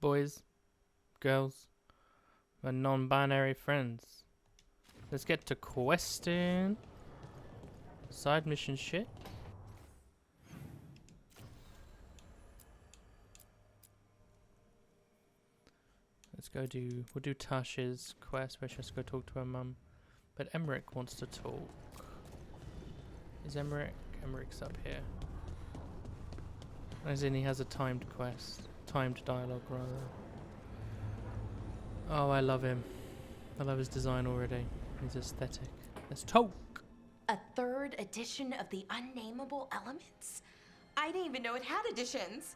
boys, girls, my non-binary friends. Let's get to questing. Side mission shit. Let's go we'll do Taash's quest where she has to go talk to her mum. But Emmerich wants to talk. Is Emmerich? Emmerich's up here. As in he has a timed quest. Timed dialogue rather. Oh, I love him. I love his design already. His aesthetic. Let's talk! A third edition of the Unnameable Elements? I didn't even know it had editions.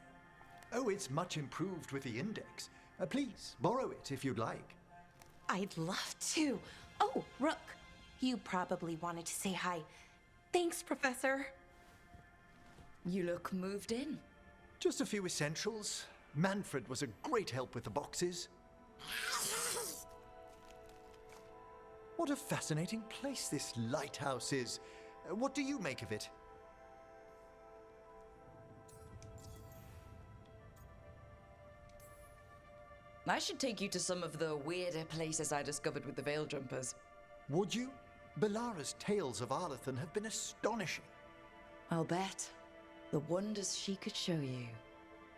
Oh, it's much improved with the index. Please, borrow it if you'd like. I'd love to. Oh, Rook, you probably wanted to say hi. Thanks, Professor. You look moved in. Just a few essentials. Manfred was a great help with the boxes. What a fascinating place this lighthouse is. What do you make of it? I should take you to some of the weirder places I discovered with the veil jumpers. Would you? Belara's tales of Arlathan have been astonishing. I'll bet. The wonders she could show you.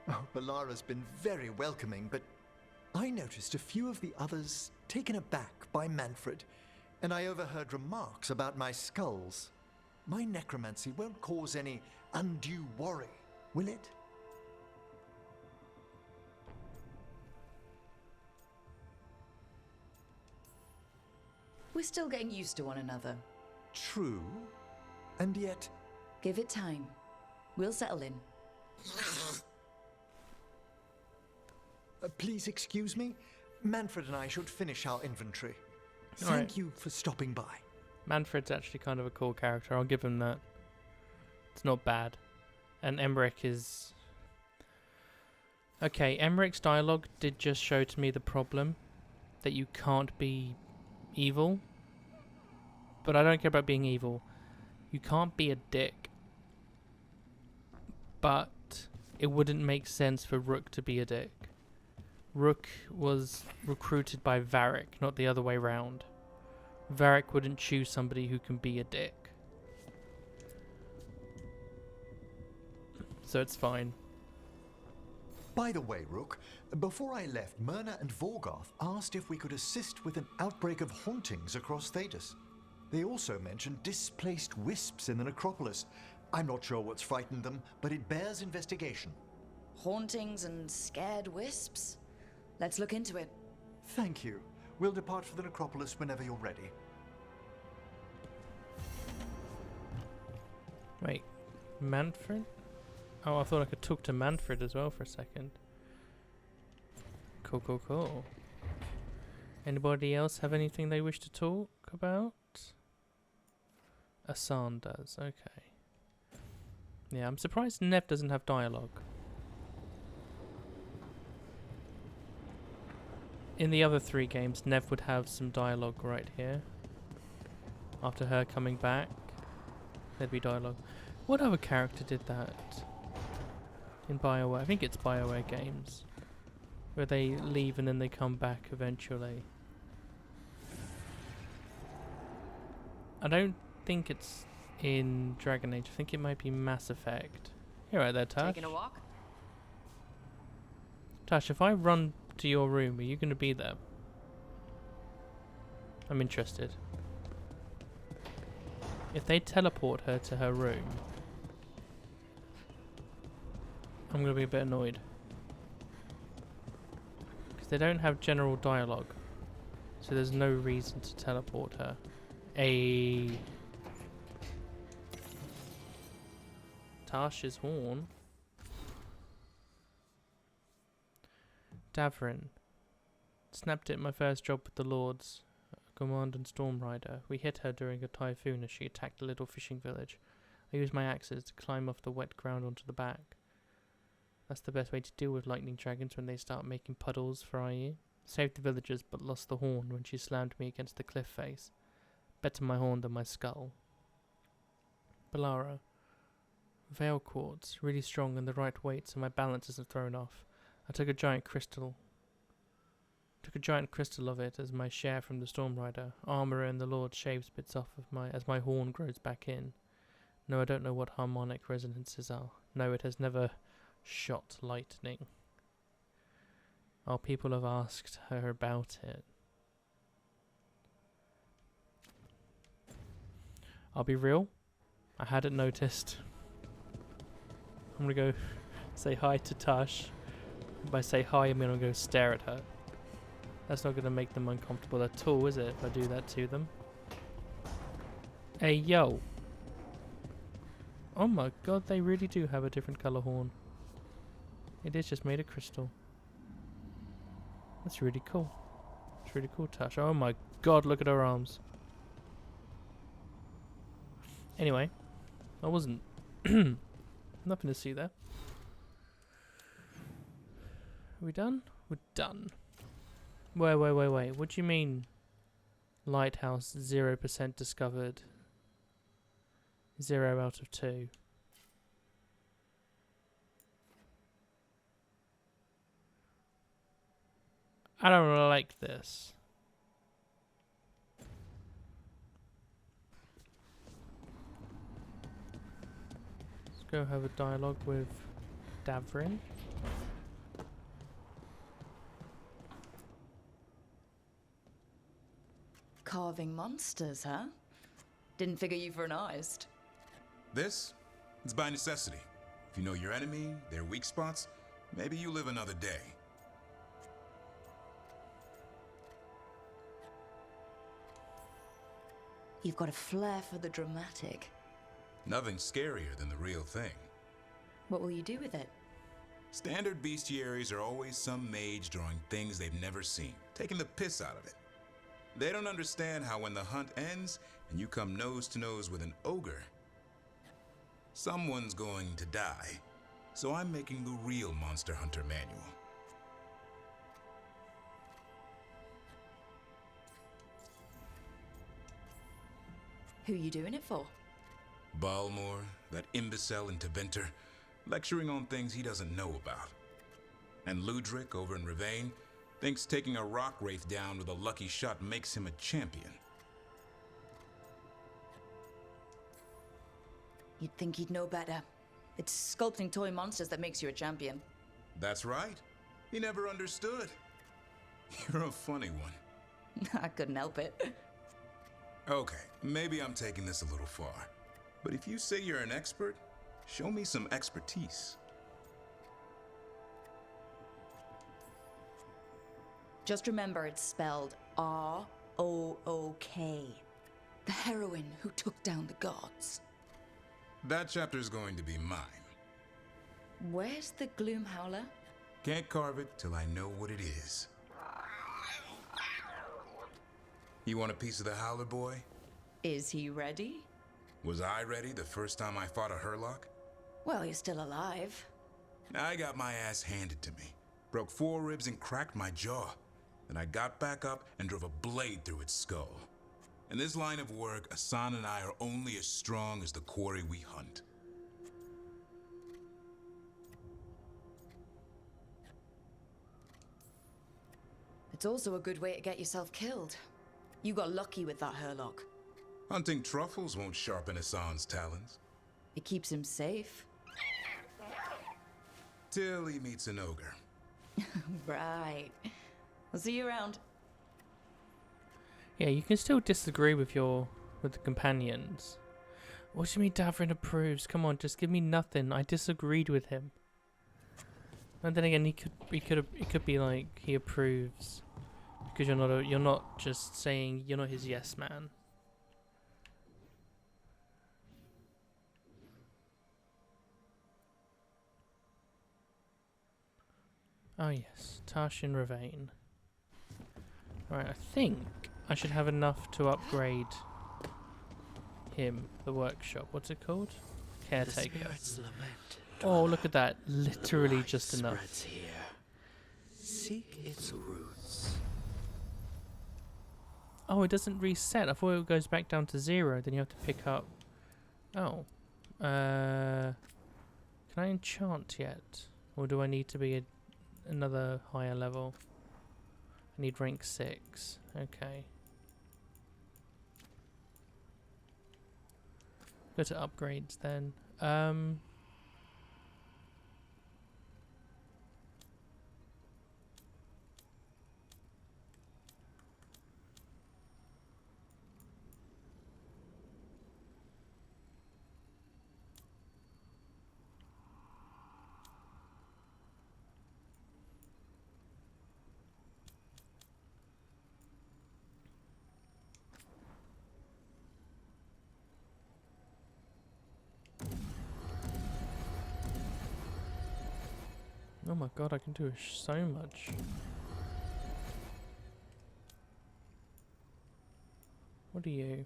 Oh, Belara's been very welcoming, but I noticed a few of the others taken aback by Manfred, and I overheard remarks about my skulls. My necromancy won't cause any undue worry, will it? We're still getting used to one another. True, and yet... Give it time. We'll settle in. Please excuse me. Manfred and I should finish our inventory. All Thank right. you for stopping by. Manfred's actually kind of a cool character. I'll give him that. It's not bad. And Emmerich is... Okay, Emmerich's dialogue did just show to me the problem. That you can't be evil. But I don't care about being evil. You can't be a dick. But it wouldn't make sense for Rook to be a dick. Rook was recruited by Varric, not the other way round. Varric wouldn't choose somebody who can be a dick. So it's fine. By the way, Rook, before I left, Myrna and Veilgaurd asked if we could assist with an outbreak of hauntings across Thedas. They also mentioned displaced wisps in the necropolis. I'm not sure what's frightened them, but it bears investigation. Hauntings and scared wisps? Let's look into it. Thank you. We'll depart for the necropolis whenever you're ready. Wait, Manfred? Oh, I thought I could talk to Manfred as well for a second. Cool, cool, cool. Anybody else have anything they wish to talk about? Asan does, okay. Yeah, I'm surprised Nev doesn't have dialogue. In the other 3 games, Nev would have some dialogue right here. After her coming back, there'd be dialogue. What other character did that? In BioWare, I think it's BioWare games. Where they leave and then they come back eventually. I don't think it's in Dragon Age. I think it might be Mass Effect. You're right there, Taash. Taking a walk? Taash, if I run to your room, are you going to be there? I'm interested. If they teleport her to her room, I'm going to be a bit annoyed. Because they don't have general dialogue. So there's no reason to teleport her. Taash's horn. Davrin. Snapped it my first job with the Lords. Command and Storm Rider. We hit her during a typhoon as she attacked a little fishing village. I used my axes to climb off the wet ground onto the back. That's the best way to deal with lightning dragons when they start making puddles, fry you. Saved the villagers but lost the horn when she slammed me against the cliff face. Better my horn than my skull. Belara. Veilgaurd. Really strong and the right weight so my balance isn't thrown off. I took a giant crystal. Took a giant crystal of it as my share from the Storm Rider. Armorer and the Lord shaves bits off of as my horn grows back in. No, I don't know what harmonic resonances are. No, it has never shot lightning. Oh, people have asked her about it. I'll be real, I hadn't noticed. I'm gonna go say hi to Taash. By say hi, I mean I'm gonna go stare at her. That's not gonna make them uncomfortable at all, is it, if I do that to them? Hey, yo. Oh my god, they really do have a different colour horn. It is just made of crystal. That's really cool. It's really cool, Taash. Oh my god, look at her arms. Anyway, I wasn't... Nothing to see there. Are we done? We're done. Wait. What do you mean? Lighthouse 0% discovered. 0 out of 2. I don't like this. Let's go have a dialogue with Davrin. Carving monsters, huh? Didn't figure you for an artist. This? It's by necessity. If you know your enemy, their weak spots, maybe you live another day. You've got a flair for the dramatic. Nothing scarier than the real thing. What will you do with it? Standard bestiaries are always some mage drawing things they've never seen, taking the piss out of it. They don't understand how when the hunt ends and you come nose to nose with an ogre, someone's going to die. So I'm making the real Monster Hunter manual. Who you doing it for? Balmor, that imbecile interventor, lecturing on things he doesn't know about. And Ludric over in Ravane thinks taking a rock wraith down with a lucky shot makes him a champion. You'd think he'd know better. It's sculpting toy monsters that makes you a champion. That's right. He never understood. You're a funny one. I couldn't help it. Okay, maybe I'm taking this a little far. But if you say you're an expert, show me some expertise. Just remember it's spelled R-O-O-K. The heroine who took down the gods. That chapter's going to be mine. Where's the Gloom Howler? Can't carve it till I know what it is. You want a piece of the Howler boy? Is he ready? Was I ready the first time I fought a Herlock? Well, you're still alive. I got my ass handed to me. Broke 4 ribs and cracked my jaw. Then I got back up and drove a blade through its skull. In this line of work, Asan and I are only as strong as the quarry we hunt. It's also a good way to get yourself killed. You got lucky with that Herlock. Hunting truffles won't sharpen Asan's talons. It keeps him safe. Till he meets an ogre. Right. I'll see you around. Yeah, you can still disagree with the companions. What do you mean Davrin approves? Come on, just give me nothing. I disagreed with him. And then again, it could be like he approves because you're not just saying you're not his yes man. Oh yes, Taash and Ravane. Alright, I think I should have enough to upgrade him, the workshop. What's it called? Caretaker. Oh, look at that. Literally just enough. Here. Seek its roots. Oh, it doesn't reset. I thought it goes back down to 0. Then you have to pick up... Oh. Can I enchant yet? Or do I need to be another higher level. I need rank 6. Okay. Go to upgrades then. Oh my god, I can do so much. What are you?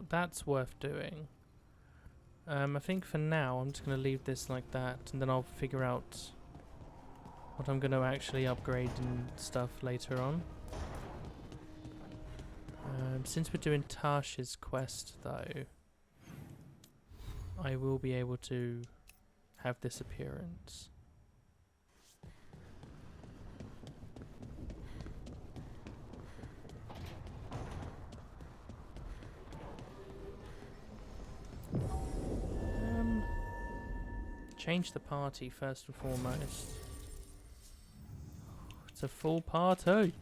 That's worth doing. I think for now I'm just going to leave this like that, and then I'll figure out what I'm going to actually upgrade and stuff later on. Since we're doing Taash's quest though, I will be able to have this appearance. Change the party first and foremost. It's a full party.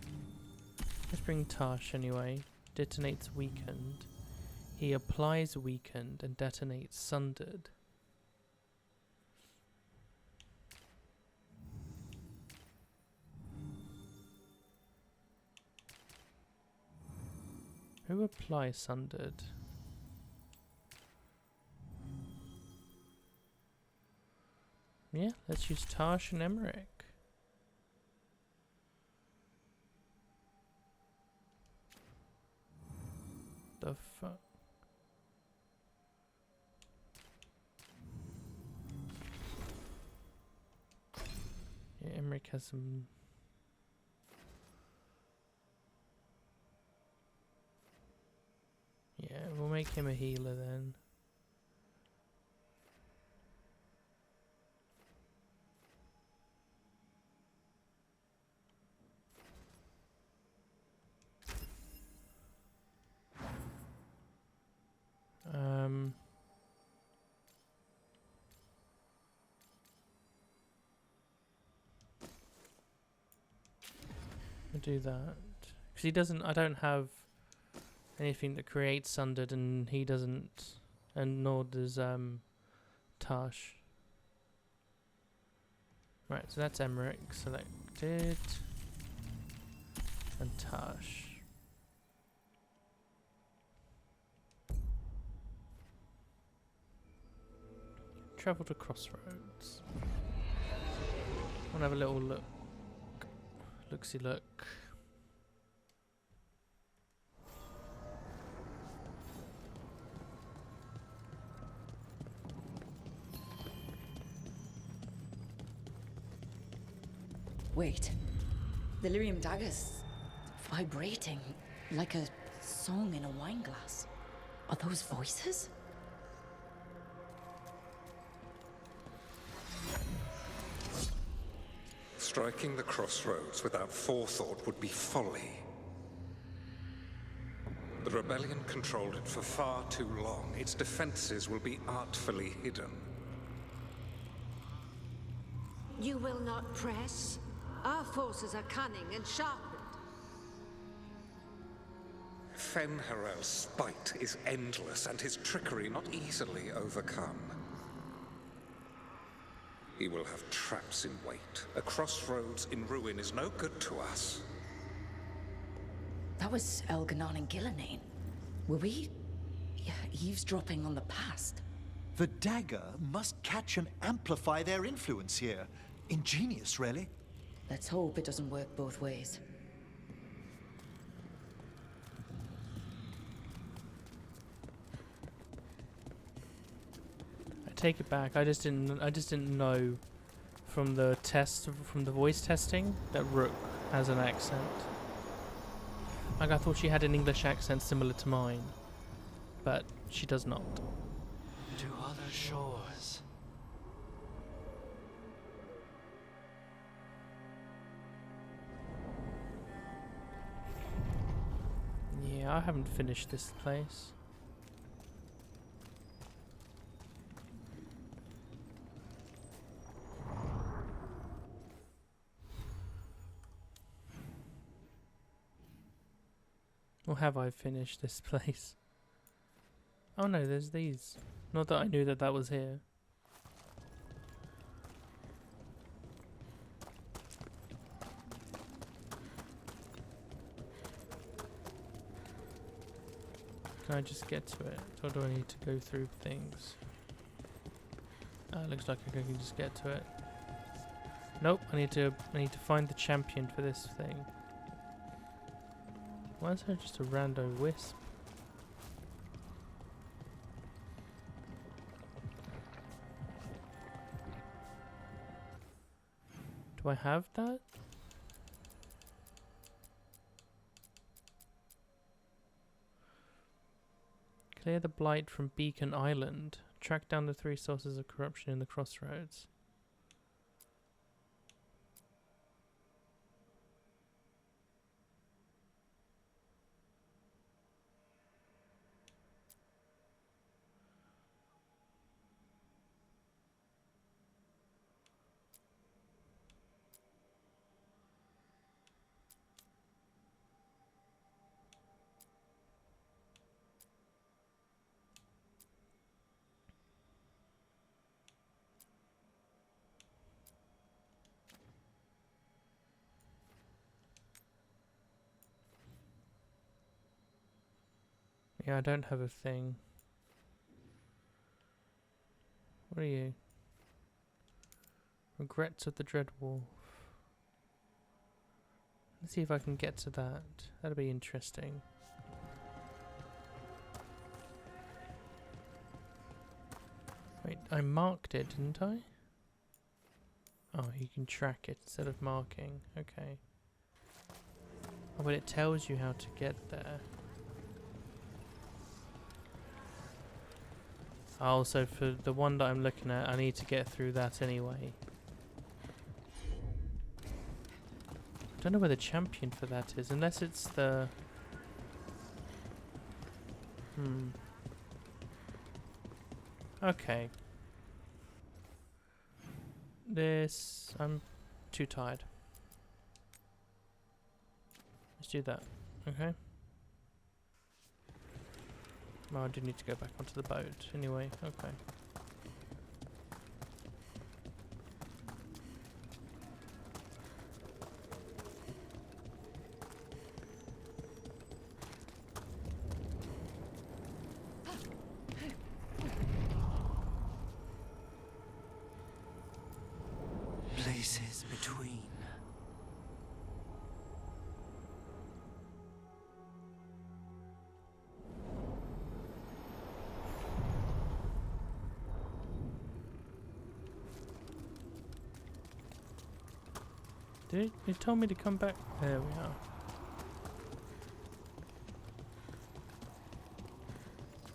Let's bring Taash anyway. Detonates weakened. He applies weakened and detonates sundered. Who applies sundered? Yeah, let's use Taash and Emmerich. The fuck? Yeah, Emmerich has some... Yeah, we'll make him a healer then. I'll do that. Because he doesn't, I don't have anything that creates sundered, and he doesn't, and nor does Taash. Right, so that's Emmerich selected. And Taash. Travel to Crossroads. I'll have a little look. Looksy look. Wait. The lyrium dagger's vibrating like a song in a wine glass. Are those voices? Striking the crossroads without forethought would be folly. The rebellion controlled it for far too long. Its defenses will be artfully hidden. You will not press? Our forces are cunning and sharpened. Fen'harel's spite is endless and his trickery not easily overcome. He will have traps in wait. A crossroads in ruin is no good to us. That was Elganon and Gillenane. Were we eavesdropping on the past? The dagger must catch and amplify their influence here. Ingenious, really. Let's hope it doesn't work both ways. I take it back. I just didn't know from the voice testing that Rook has an accent. Like, I thought she had an English accent similar to mine. but she does not. To other shores. Yeah, I haven't finished this place. Or have I finished this place? Oh no, there's these. Not that I knew that that was here. Can I just get to it? Or do I need to go through things? Looks like I can just get to it. Nope, I need to find the champion for this thing. Why is there just a rando wisp? Do I have that? Clear the blight from Beacon Island. Track down the 3 sources of corruption in the crossroads. Yeah, I don't have a thing. What are you? Regrets of the Dread Wolf. Let's see if I can get to that. That'll be interesting. Wait, I marked it, didn't I? Oh, you can track it instead of marking. Okay. Oh, but it tells you how to get there. Also, for the one that I'm looking at, I need to get through that anyway. I don't know where the champion for that is, unless it's the... Okay. This... I'm too tired. Let's do that. Okay. Oh, I do need to go back onto the boat anyway. Okay. Places between. Did it told me to come back? There we are.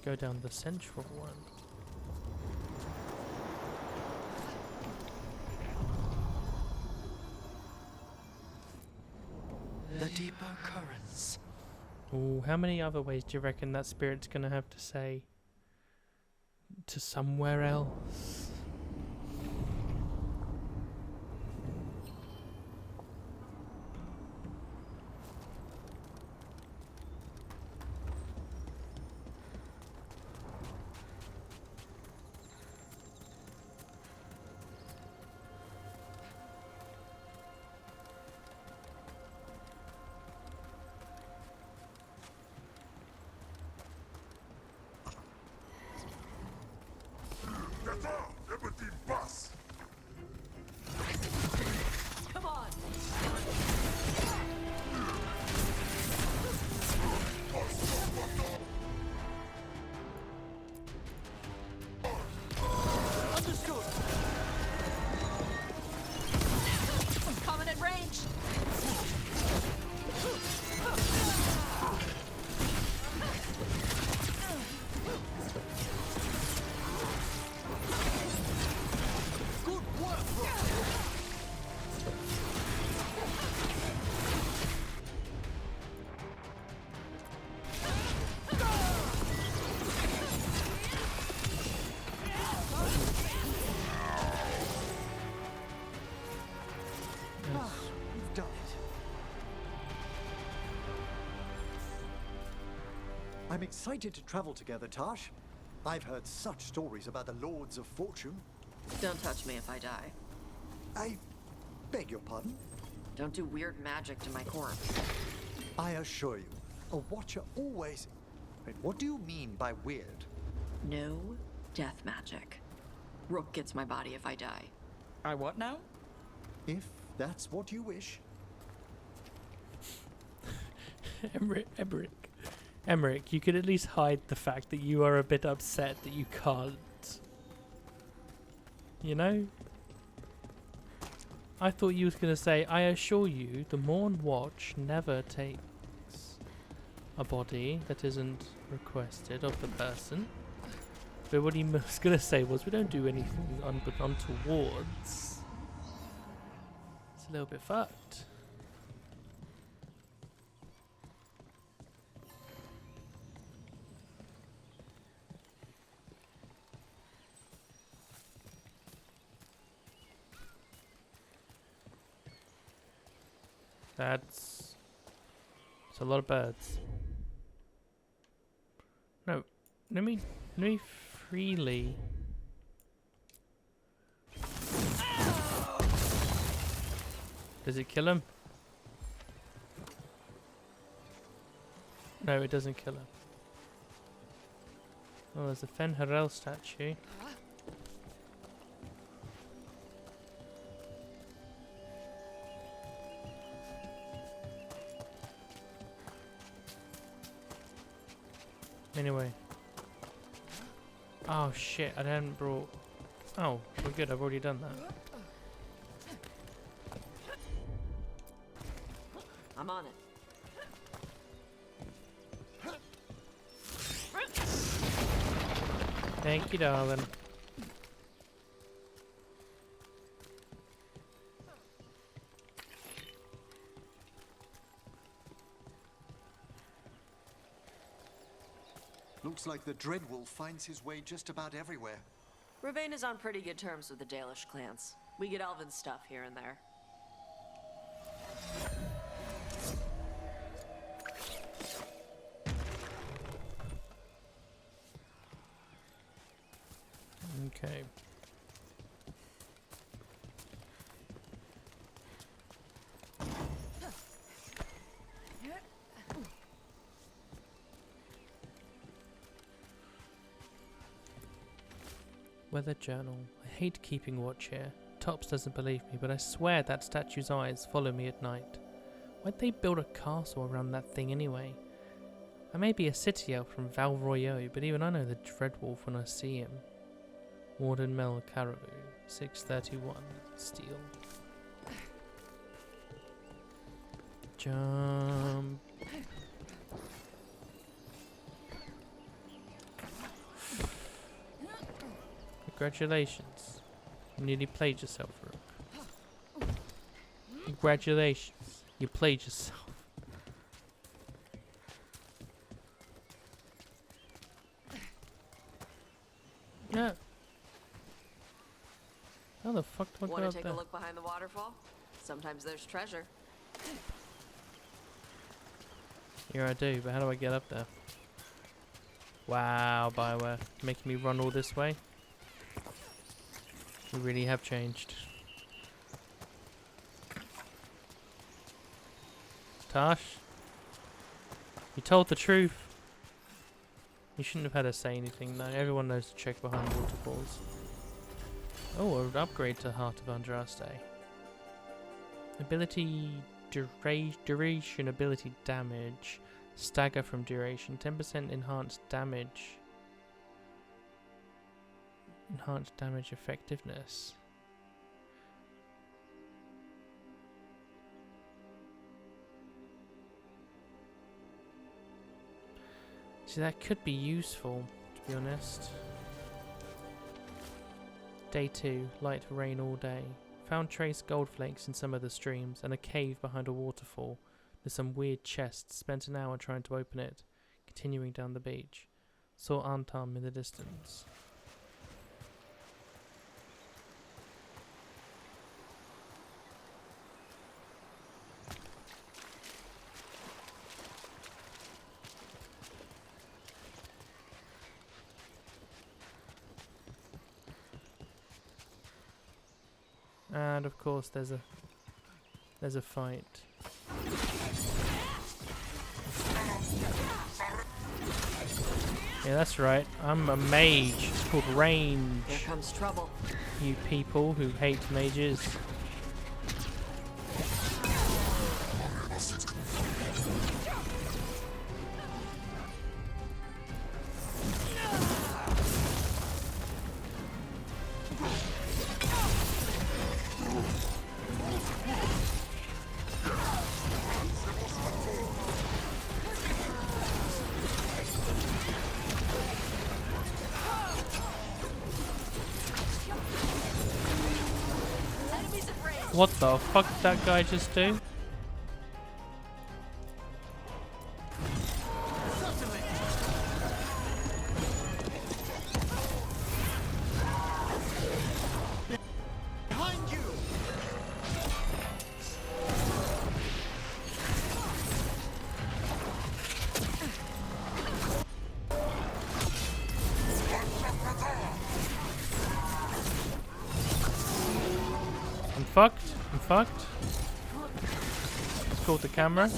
Go down the central one. The deeper currents. Oh, how many other ways do you reckon that spirit's gonna have to say to somewhere else? Come on! Understood. Coming at range! I'm excited to travel together, Taash. I've heard such stories about the Lords of Fortune. Don't touch me if I die. I beg your pardon? Don't do weird magic to my corpse. I assure you, a watcher always... Wait, what do you mean by weird? No death magic. Rook gets my body if I die. I what now? If that's what you wish. Emmerich, you could at least hide the fact that you are a bit upset that you can't. You know? I thought you was going to say, I assure you, the Morn Watch never takes a body that isn't requested of the person. But what he was going to say was, we don't do anything untowards. It's a little bit fucked. That's a lot of birds. No, let me freely. Does it kill him? No, it doesn't kill him. Oh, there's a fen'harel statue. Anyway. Oh shit, I hadn't brought... Oh, we're good, I've already done that. I'm on it. Thank you, darling. Looks like the Dreadwolf finds his way just about everywhere. Ravane is on pretty good terms with the Dalish clans. We get elven stuff here and there. Okay. Weather journal. I hate keeping watch here. Tops doesn't believe me, but I swear that statue's eyes follow me at night. Why'd they build a castle around that thing anyway? I may be a city elf from Veilgaurd, but even I know the Dreadwolf when I see him. Warden Mel Caribou, 631, steel. Jump. Congratulations. You nearly played yourself, Rook. Congratulations. You played yourself. Yeah. How the fuck do I go Want up to take there? a look behind the waterfall? Sometimes there's treasure. Yeah, I do, but how do I get up there? Wow, Bioware. Making me run all this way? We really have changed. Taash? You told the truth. You shouldn't have had us say anything though. Everyone knows to check behind waterfalls. Oh, an upgrade to Heart of Andraste. Ability duration, ability damage. Stagger from duration. 10% enhanced damage. Enhanced damage effectiveness. See, that could be useful, to be honest. Day 2, light rain all day. Found trace gold flakes in some of the streams and a cave behind a waterfall. There's some weird chests. Spent an hour trying to open it. Continuing down the beach. Saw Antam in the distance. And of course there's a fight. Yeah, that's right. I'm a mage. It's called range. Here comes trouble. You people who hate mages. What the fuck did that guy just do? Behind you! I'm fucked. I'm fucked. It's called the camera.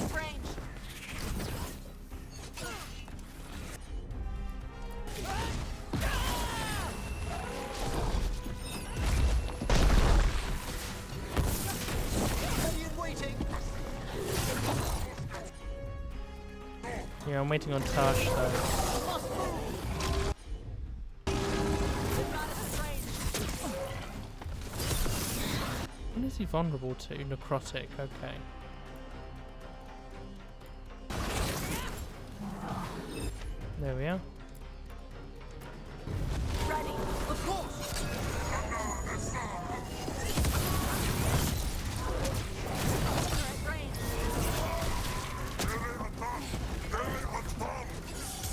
Yeah, I'm waiting on Taash though. What is he vulnerable to? Necrotic, okay. There we are. Ready. Of course.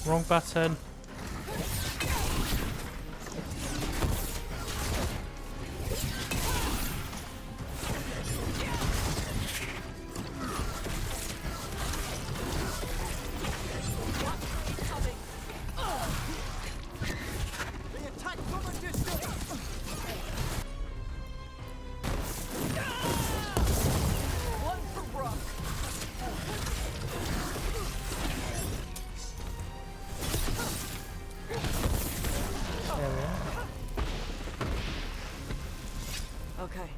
Wrong button. Okay.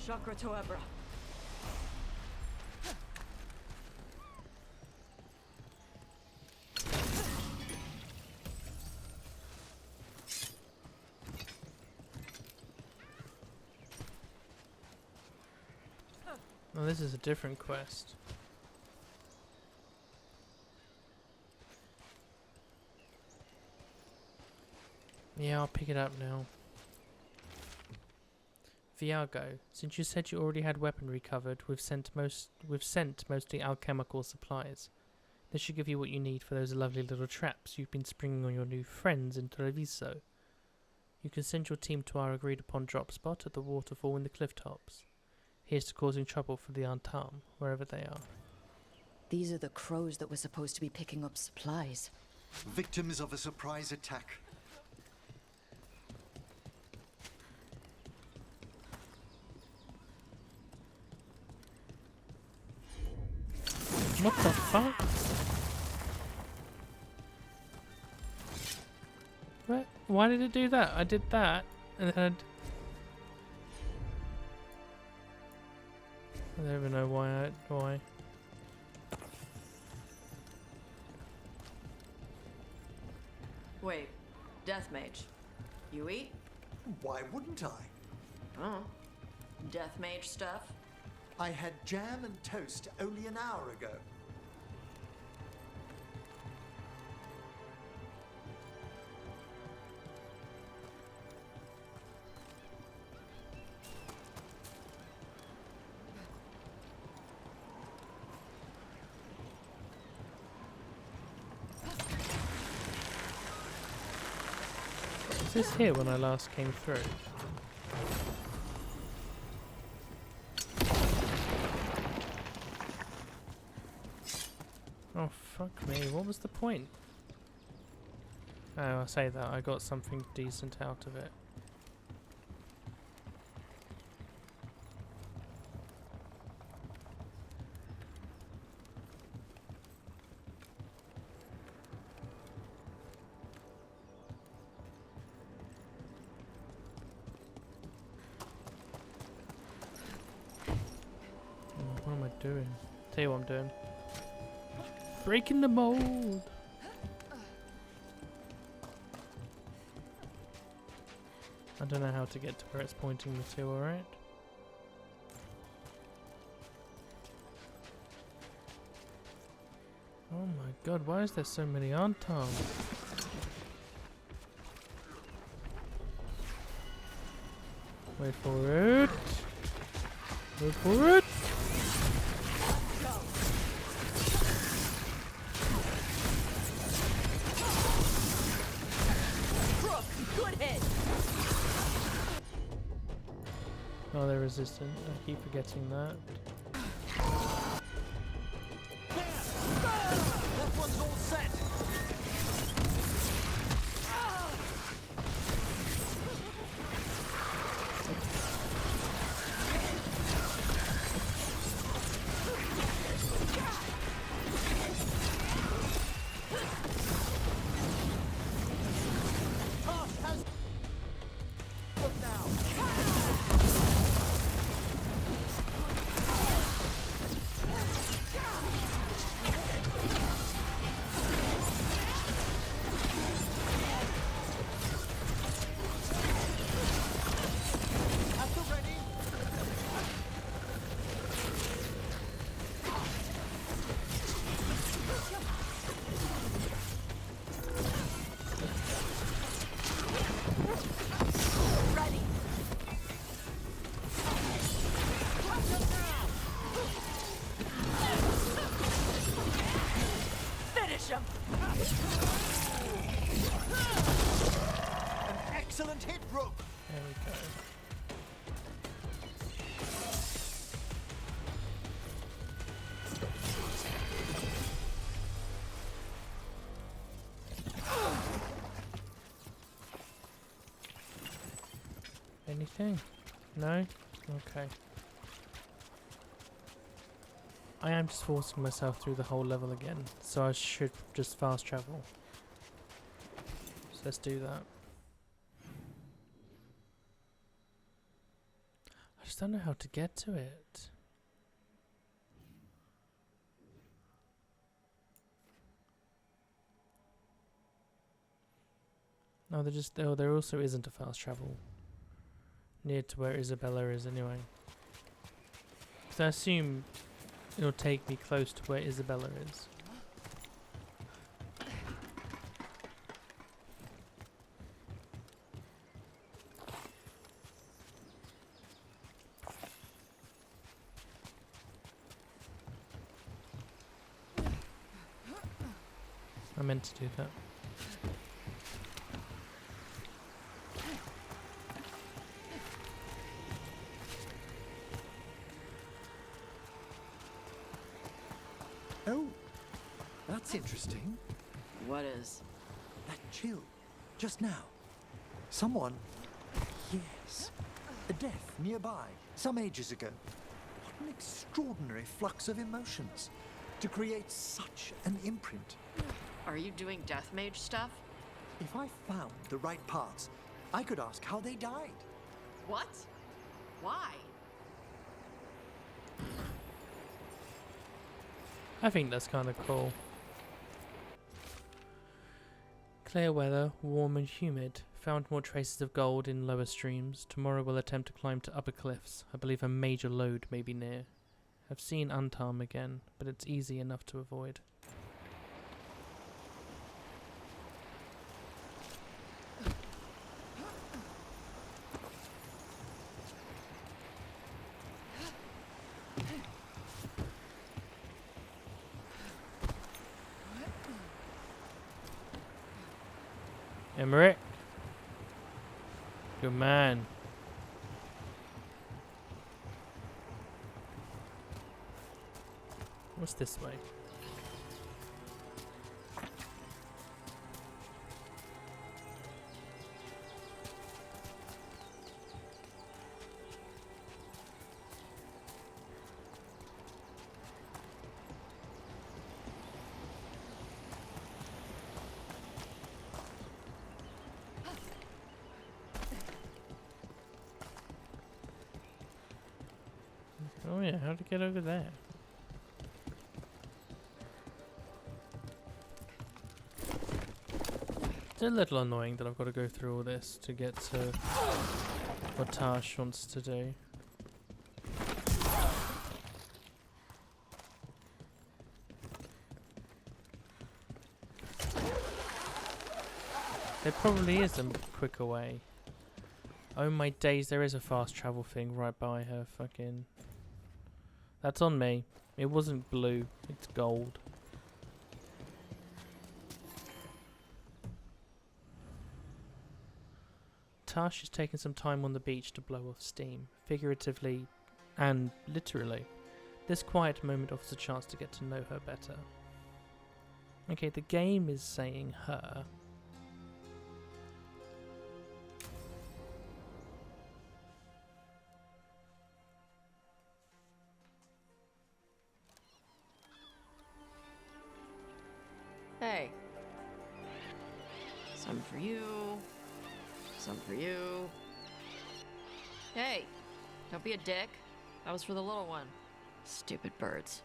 Chakra to Ebra. Oh, this is a different quest. Yeah, I'll pick it up now. Veilgaurd, since you said you already had weaponry covered, we've sent mostly alchemical supplies. This should give you what you need for those lovely little traps you've been springing on your new friends in Treviso. You can send your team to our agreed upon drop spot at the waterfall in the cliff tops. Here's to causing trouble for the Antam, wherever they are. These are the crows that were supposed to be picking up supplies. Victims of a surprise attack. What the fuck? What? Why did it do that? I did that, and then I don't even know why. Why? Wait. Death Mage. You eat? Why wouldn't I? Oh. Death Mage stuff? I had jam and toast only an hour ago. Was this here when I last came through? Oh fuck me, what was the point? Oh, I say that, I got something decent out of it. doing? Tell you what I'm doing. Breaking the mold. I don't know how to get to where it's pointing me to, alright? Oh my god, why is there so many Antarms? Wait for it. Wait for it. Rook, good hit. Oh, they're resistant. I keep forgetting that. That one's all set. Taash has look now. At the ready. Ready. Finish him. An excellent hit, Rook. There we go. Anything? No? Okay. I am just forcing myself through the whole level again, so I should just fast travel. So let's do that. I just don't know how to get to it. No, there also isn't a fast travel near to where Isabella is anyway. So I assume it'll take me close to where Isabella is. I meant to do that. Oh, that's interesting. What is? That chill, just now. Someone, yes, a death nearby, some ages ago. What an extraordinary flux of emotions to create such an imprint. Are you doing death mage stuff? If I found the right parts, I could ask how they died. What? Why? I think that's kind of cool. Clear weather, warm and humid. Found more traces of gold in lower streams. Tomorrow we'll attempt to climb to upper cliffs. I believe a major lode may be near. I've seen Antarm again, but it's easy enough to avoid. Emmerich. Good man. What's this way? Oh yeah, how to get over there? It's a little annoying that I've got to go through all this to get to what Taash wants to do. There probably is a quicker way. Oh my days, there is a fast travel thing right by her fucking... That's on me. It wasn't blue, it's gold. Taash is taking some time on the beach to blow off steam, figuratively and literally. This quiet moment offers a chance to get to know her better. Okay, the game is saying her. Hey. Some for you. Some for you. Hey, don't be a dick. That was for the little one. Stupid birds.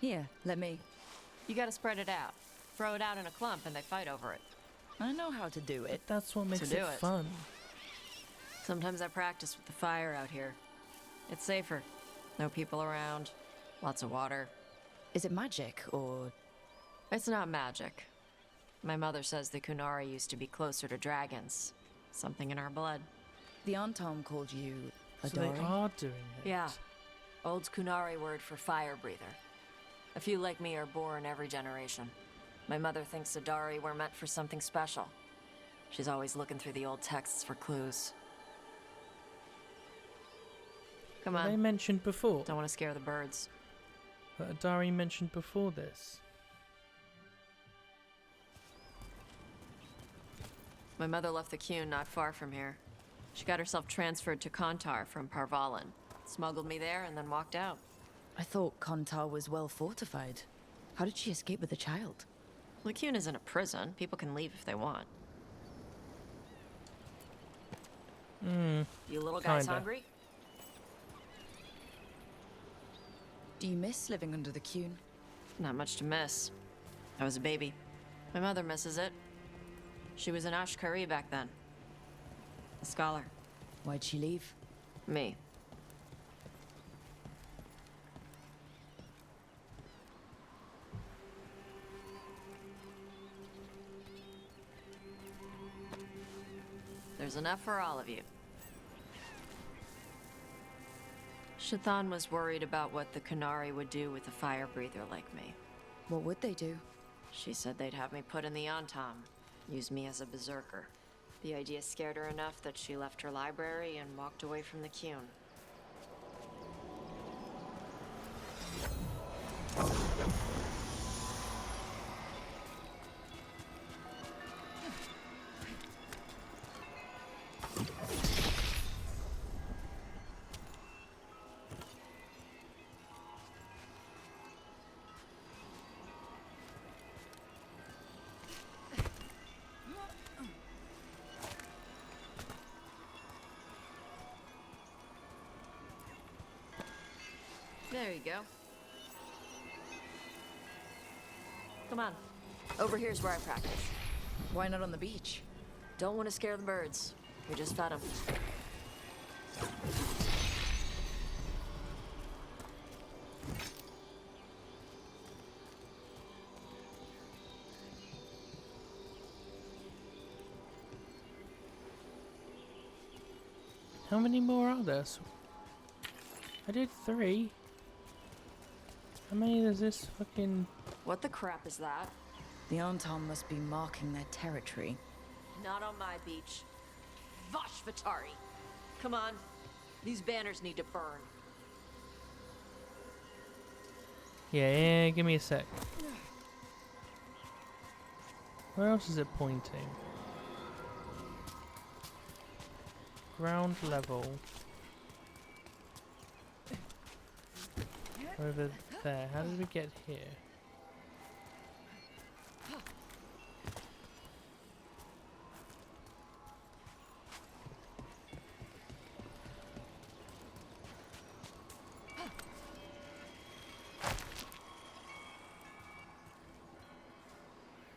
Here, let me. You gotta spread it out. Throw it out in a clump and they fight over it. I know how to do it. That's what makes do it it. fun. Sometimes I practice with the fire out here. It's safer. No people around. Lots of water. Is it magic, or...? It's not magic. My mother says the Kunari used to be closer to dragons. Something in our blood. The Antom called you a So they Dory? are doing it. Yeah. Old Kunari word for fire breather. A few like me are born every generation. My mother thinks Adari were meant for something special. She's always looking through the old texts for clues. Come Were on. they mentioned before? Don't want to scare the birds. But Adari mentioned before this. My mother left the Qun not far from here. She got herself transferred to Kontar from Parvalan. Smuggled me there and then walked out. I thought Kontar was well fortified. How did she escape with the child? The Qun isn't a prison. People can leave if they want. You little guys Kinda. hungry? Do you miss living under the Qun? Not much to miss. I was a baby. My mother misses it. She was an Ashkari back then. A scholar. Why'd she leave? Me. There's enough for all of you. Shathan was worried about what the Kunari would do with a fire breather like me. What would they do? She said they'd have me put in the Antom, use me as a berserker. The idea scared her enough that she left her library and walked away from the Qun. There you go. Come on. Over here's where I practice. Why not on the beach? Don't want to scare the birds. We just fed them. How many more are there? I did 3. How many does this fucking... What the crap is that? The Antom must be marking their territory. Not on my beach. Vosh Vatari. Come on. These banners need to burn. Yeah, give me a sec. Where else is it pointing? Ground level. Over there. How did we get here?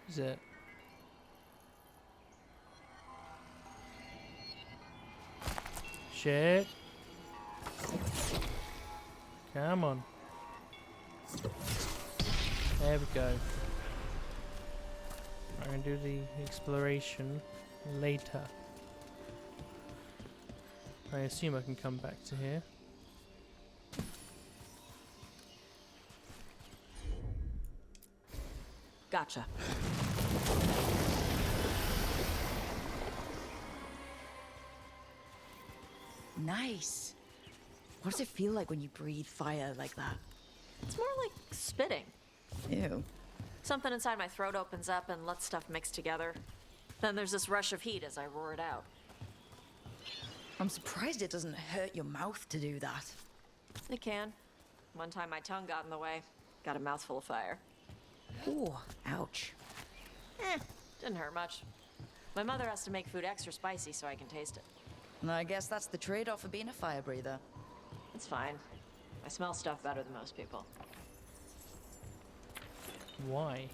Is it? Shit. Come on. There we go. I'm going to do the exploration later. I assume I can come back to here. Gotcha. Nice. What does it feel like when you breathe fire like that? It's more like spitting. Ew. Something inside my throat opens up and lets stuff mix together. Then there's this rush of heat as I roar it out. I'm surprised it doesn't hurt your mouth to do that. It can. One time my tongue got in the way. Got a mouthful of fire. Ooh, ouch. Didn't hurt much. My mother has to make food extra spicy so I can taste it. And I guess that's the trade-off of being a fire breather. It's fine. I smell stuff better than most people. Why?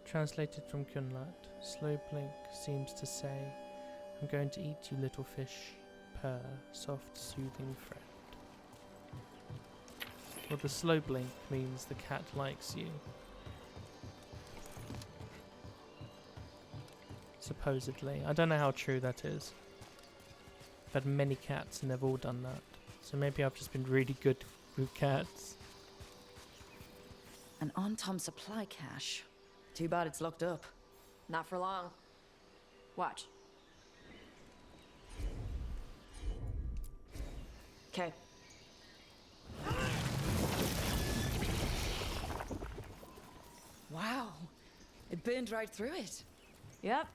Translated from Kunlat, Slow Blink seems to say, I'm going to eat you, little fish, purr, soft, soothing friend. Well, the slow blink means the cat likes you. Supposedly. I don't know how true that is. I've had many cats and they've all done that. So maybe I've just been really good with cats. An on-time supply cache. Too bad it's locked up. Not for long. Watch. Okay. Wow. It burned right through it. Yep.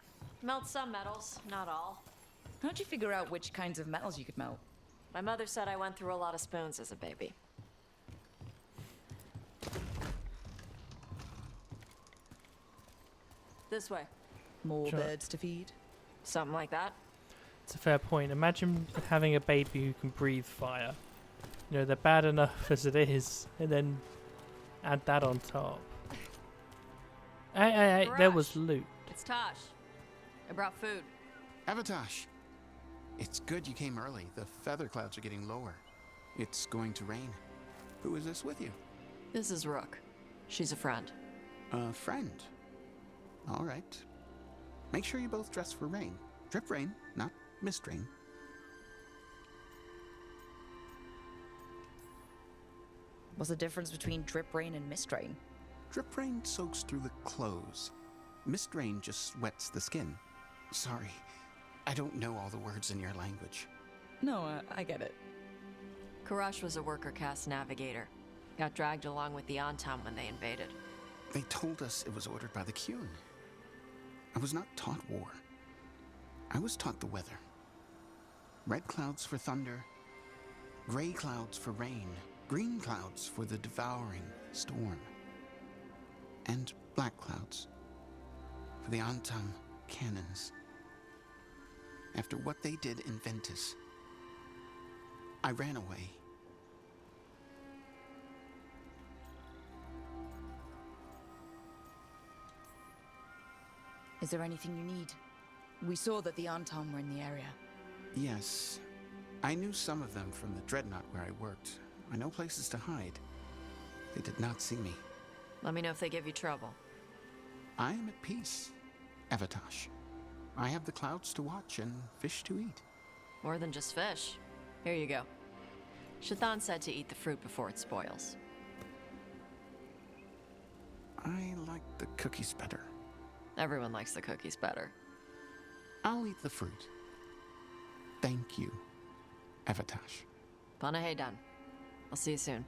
Melt some metals, not all. How'd you figure out which kinds of metals you could melt? My mother said I went through a lot of spoons as a baby. This way. More Sure. birds to feed? Something like that. It's a fair point. Imagine having a baby who can breathe fire. You know, they're bad enough as it is, and then add that on top. Hey, there was loot. It's Taash. I brought food. Avatash, it's good you came early. The feather clouds are getting lower. It's going to rain. Who is this with you? This is Rook. She's a friend. A friend. All right. Make sure you both dress for rain. Drip rain, not mist rain. What's the difference between drip rain and mist rain? Drip rain soaks through the clothes. Mist rain just wets the skin. Sorry, I don't know all the words in your language. No, I get it. Karash was a worker caste navigator. Got dragged along with the Antam when they invaded. They told us it was ordered by the Kyun. I was not taught war. I was taught the weather. Red clouds for thunder, gray clouds for rain, green clouds for the devouring storm, and black clouds for the Antam cannons. After what they did in Ventus, I ran away. Is there anything you need? We saw that the Anton were in the area. Yes, I knew some of them from the Dreadnought where I worked. I know places to hide. They did not see me. Let me know if they give you trouble. I am at peace, Avatash. I have the clouds to watch and fish to eat. More than just fish. Here you go. Shathan said to eat the fruit before it spoils. I like the cookies better. Everyone likes the cookies better. I'll eat the fruit. Thank you, Avatash. Panaheydan. I'll see you soon.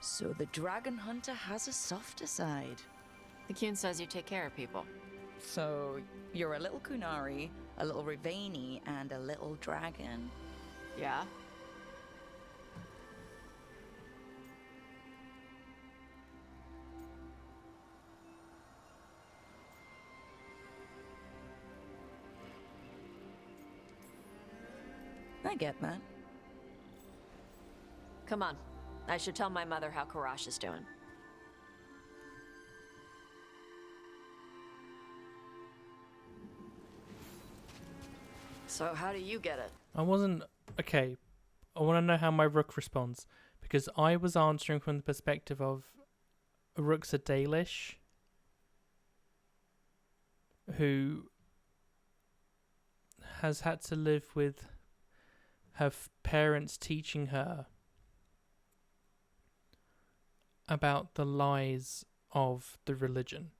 So the dragon hunter has a softer side. The Kyun says you take care of people. So you're a little Kunari, a little Rivani, and a little dragon? Yeah? I get that. Come on. I should tell my mother how Karash is doing. So how do you get it? I wasn't... Okay, I want to know how my Rook responds. Because I was answering from the perspective of Rook's a Dalish who has had to live with her parents teaching her about the lies of the religion.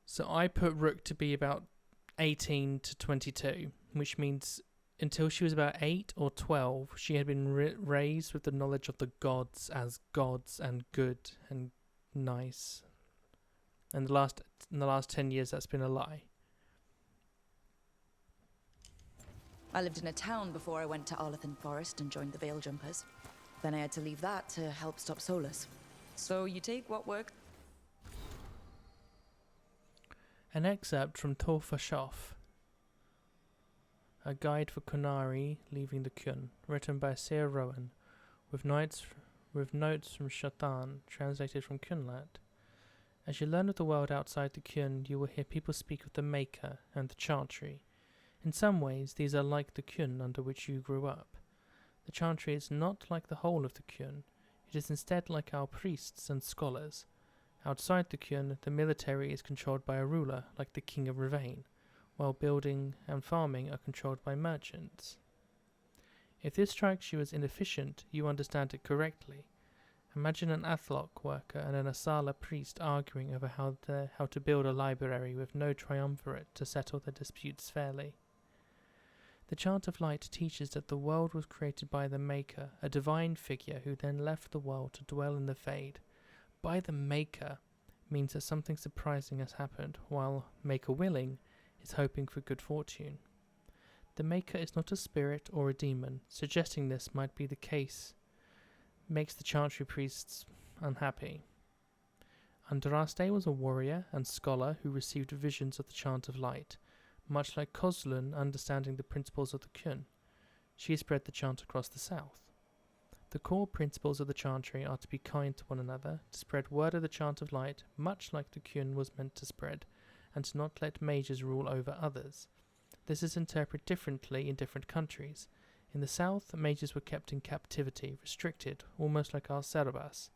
So I put Rook to be about 18 to 22, which means until she was about 8 or 12, she had been raised with the knowledge of the gods as gods and good and nice. And in the last 10 years, that's been a lie. I lived in a town before I went to Arlathan Forest and joined the Veil Jumpers. Then I had to leave that to help stop Solus. So you take what works. An excerpt from Torfa Shoff, a guide for Kunari leaving the Kyun, written by Seer Rowan, with notes from Shatan, translated from Kunlat. As you learn of the world outside the Kyun, you will hear people speak of the Maker and the Chantry. In some ways, these are like the Kyun under which you grew up. The Chantry is not like the whole of the Kyun. It is instead like our priests and scholars. Outside the Kyun, the military is controlled by a ruler, like the King of Rivain, while building and farming are controlled by merchants. If this strikes you as inefficient, you understand it correctly. Imagine an Athlock worker and an Asala priest arguing over how to build a library with no triumvirate to settle their disputes fairly. The Chant of Light teaches that the world was created by the Maker, a divine figure who then left the world to dwell in the Fade. By the Maker means that something surprising has happened, while Maker willing is hoping for good fortune. The Maker is not a spirit or a demon. Suggesting this might be the case makes the Chantry priests unhappy. Andraste was a warrior and scholar who received visions of the Chant of Light, much like Kozlun understanding the principles of the Kyun. She spread the chant across the south. The core principles of the Chantry are to be kind to one another, to spread word of the Chant of Light, much like the Kyun was meant to spread, and to not let mages rule over others. This is interpreted differently in different countries. In the south, mages were kept in captivity, restricted, almost like our Cerberus.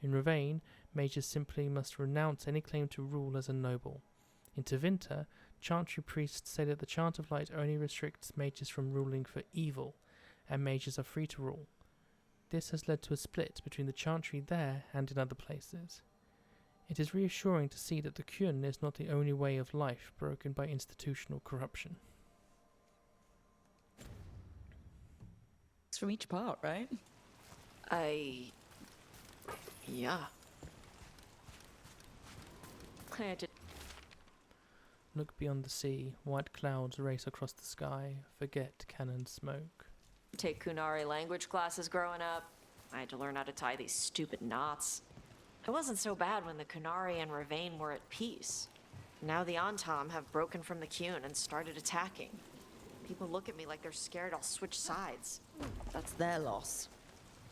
In Rivain, mages simply must renounce any claim to rule as a noble. In Tevinter, Chantry priests say that the Chant of Light only restricts mages from ruling for evil, and mages are free to rule. This has led to a split between the Chantry there and in other places. It is reassuring to see that the Kyun is not the only way of life broken by institutional corruption. It's from each part, right? Yeah. Look beyond the sea, white clouds race across the sky, forget cannon smoke. Take Kunari language classes growing up. I had to learn how to tie these stupid knots. It wasn't so bad when the Kunari and Rivain were at peace. Now the Antam have broken from the Kyun and started attacking. People look at me like they're scared I'll switch sides. That's their loss.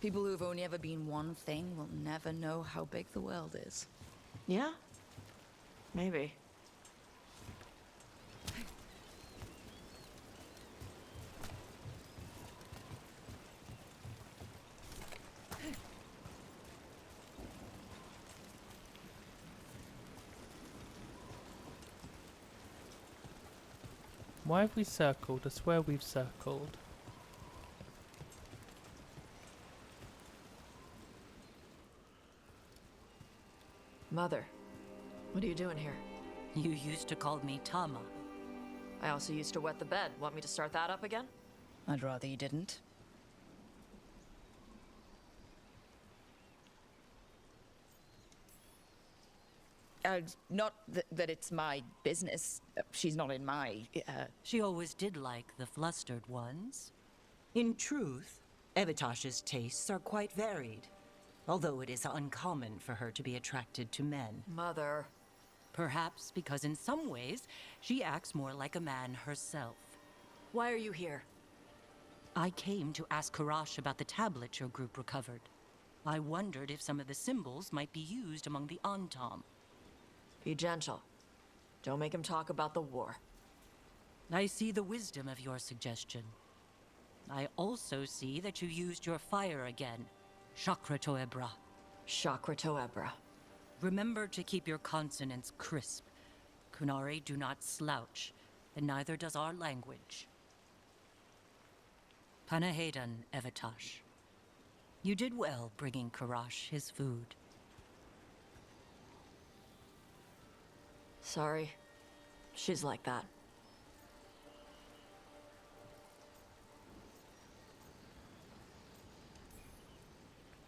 People who've only ever been one thing will never know how big the world is. Yeah? Maybe. Why have we circled? I swear we've circled. Mother, what are you doing here? You used to call me Tama. I also used to wet the bed. Want me to start that up again? I'd rather you didn't. Not that it's my business. She's not in my, She always did like the flustered ones. In truth, Evitash's tastes are quite varied, although it is uncommon for her to be attracted to men. Mother. Perhaps because in some ways, she acts more like a man herself. Why are you here? I came to ask Karash about the tablet your group recovered. I wondered if some of the symbols might be used among the Antam. Be gentle. Don't make him talk about the war. I see the wisdom of your suggestion. I also see that you used your fire again. Chakra Toebra. Chakra Toebra. Remember to keep your consonants crisp. Kunari do not slouch, and neither does our language. Panahedan, Evitash. You did well bringing Karash his food. Sorry. She's like that.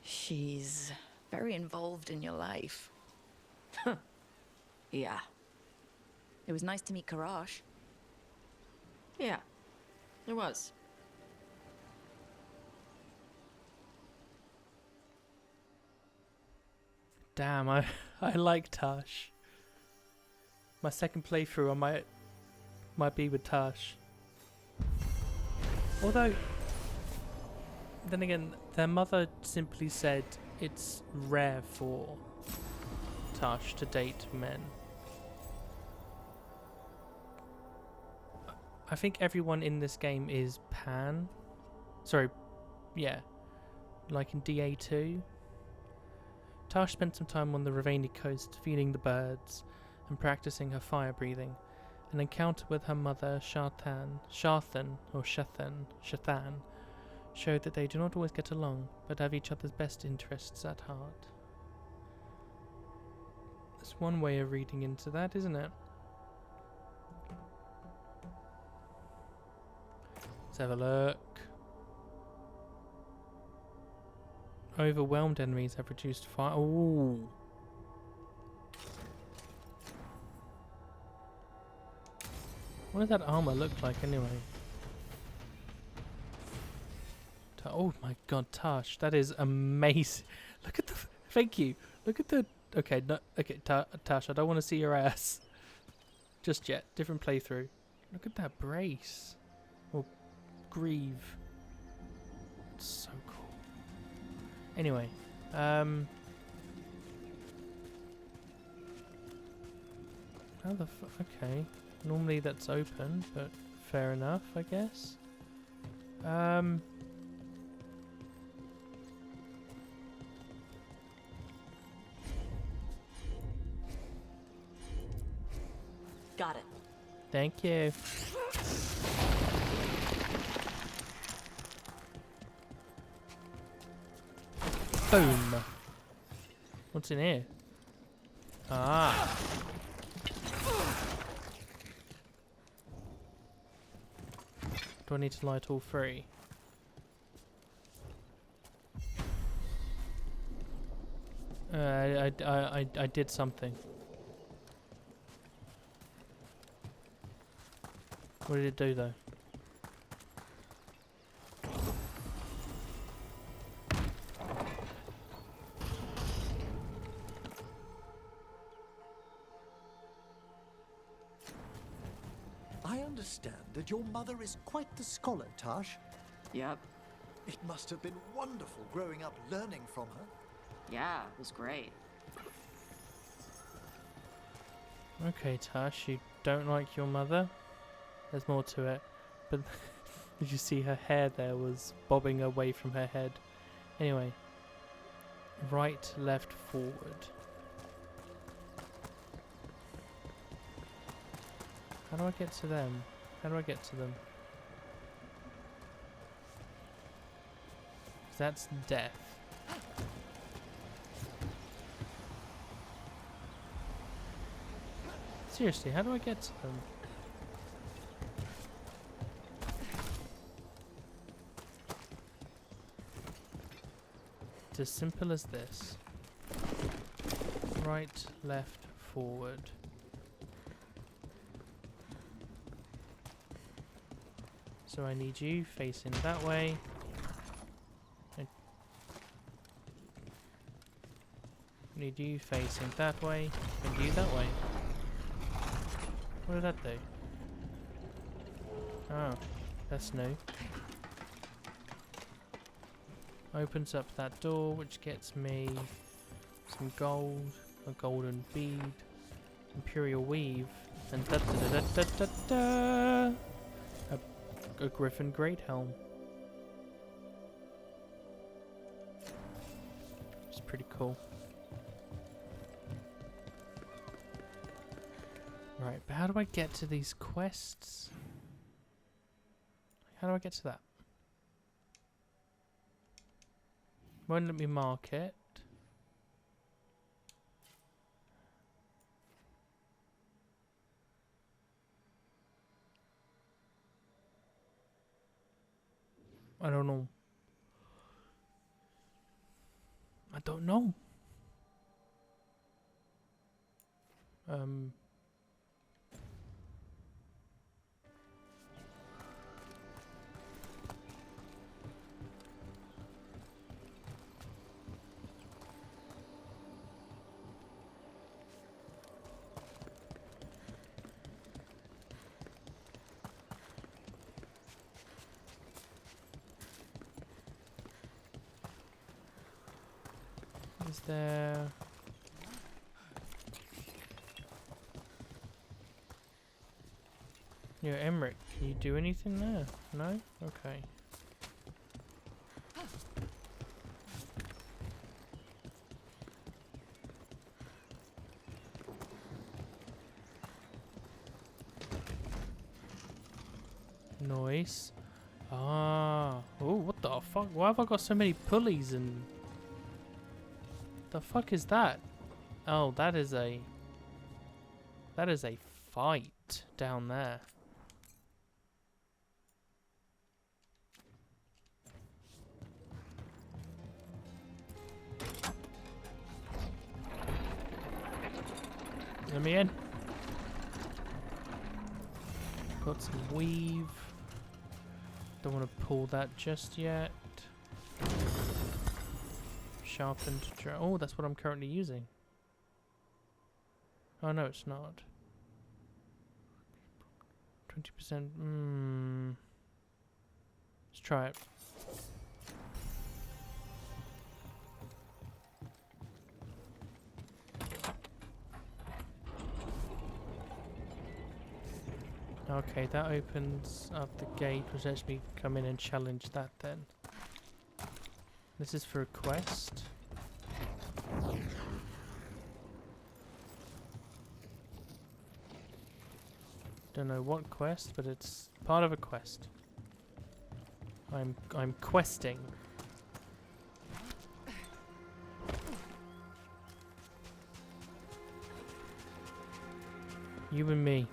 She's very involved in your life. Yeah. It was nice to meet Karash. Yeah. It was. Damn, I like Taash. My second playthrough I might be with Taash. Although, then again, their mother simply said it's rare for Taash to date men. I think everyone in this game is pan. Sorry, yeah. Like in DA2. Taash spent some time on the Ravani coast feeding the birds and practicing her fire breathing. An encounter with her mother, Shathan, showed that they do not always get along, but have each other's best interests at heart. That's one way of reading into that, isn't it? Let's have a look. Overwhelmed enemies have reduced fire. Ooh. What does that armor look like anyway? Oh my god, Taash, that is amazing. Look at the. Thank you. Look at the. Okay, no. Okay, Taash, I don't want to see your ass. Just yet. Different playthrough. Look at that brace. Or greave. It's so cool. Anyway, how the okay. Normally that's open, but fair enough, I guess. Got it. Thank you. Boom. What's in here? Ah. Do I need to light all three? I did something. What did it do though? I understand that your mother is quite the scholar, Taash. Yep. It must have been wonderful growing up learning from her. Yeah, it was great. Okay, Taash, you don't like your mother? There's more to it. But did you see her hair there was bobbing away from her head? Anyway. Right, left, forward. How do I get to them? How do I get to them? 'Cause that's death. Seriously, how do I get to them? It's as simple as this. Right, left, forward. So I need you facing that way. I need you facing that way, and you that way. What did that do? Oh, that's new. Opens up that door, which gets me some gold, a golden bead, imperial weave, and da da da da da da, a griffin great helm. It's pretty cool. Right, but how do I get to these quests? How do I get to that? Won't let me mark it. I don't know. I don't know. Is there... Yeah, Emmerich, can you do anything there? No? Okay. Nice. Ah. Oh, what the fuck? Why have I got so many pulleys and... The fuck is that? Oh, that is a... That is a fight down there. Let me in. Got some weave. Don't want to pull that just yet. Sharpened. Oh, that's what I'm currently using. Oh no, it's not. 20%. Let's try it. Okay, that opens up the gate, which lets me come in and challenge that then. This is for a quest. Don't know what quest, but it's part of a quest. I'm questing. You and me.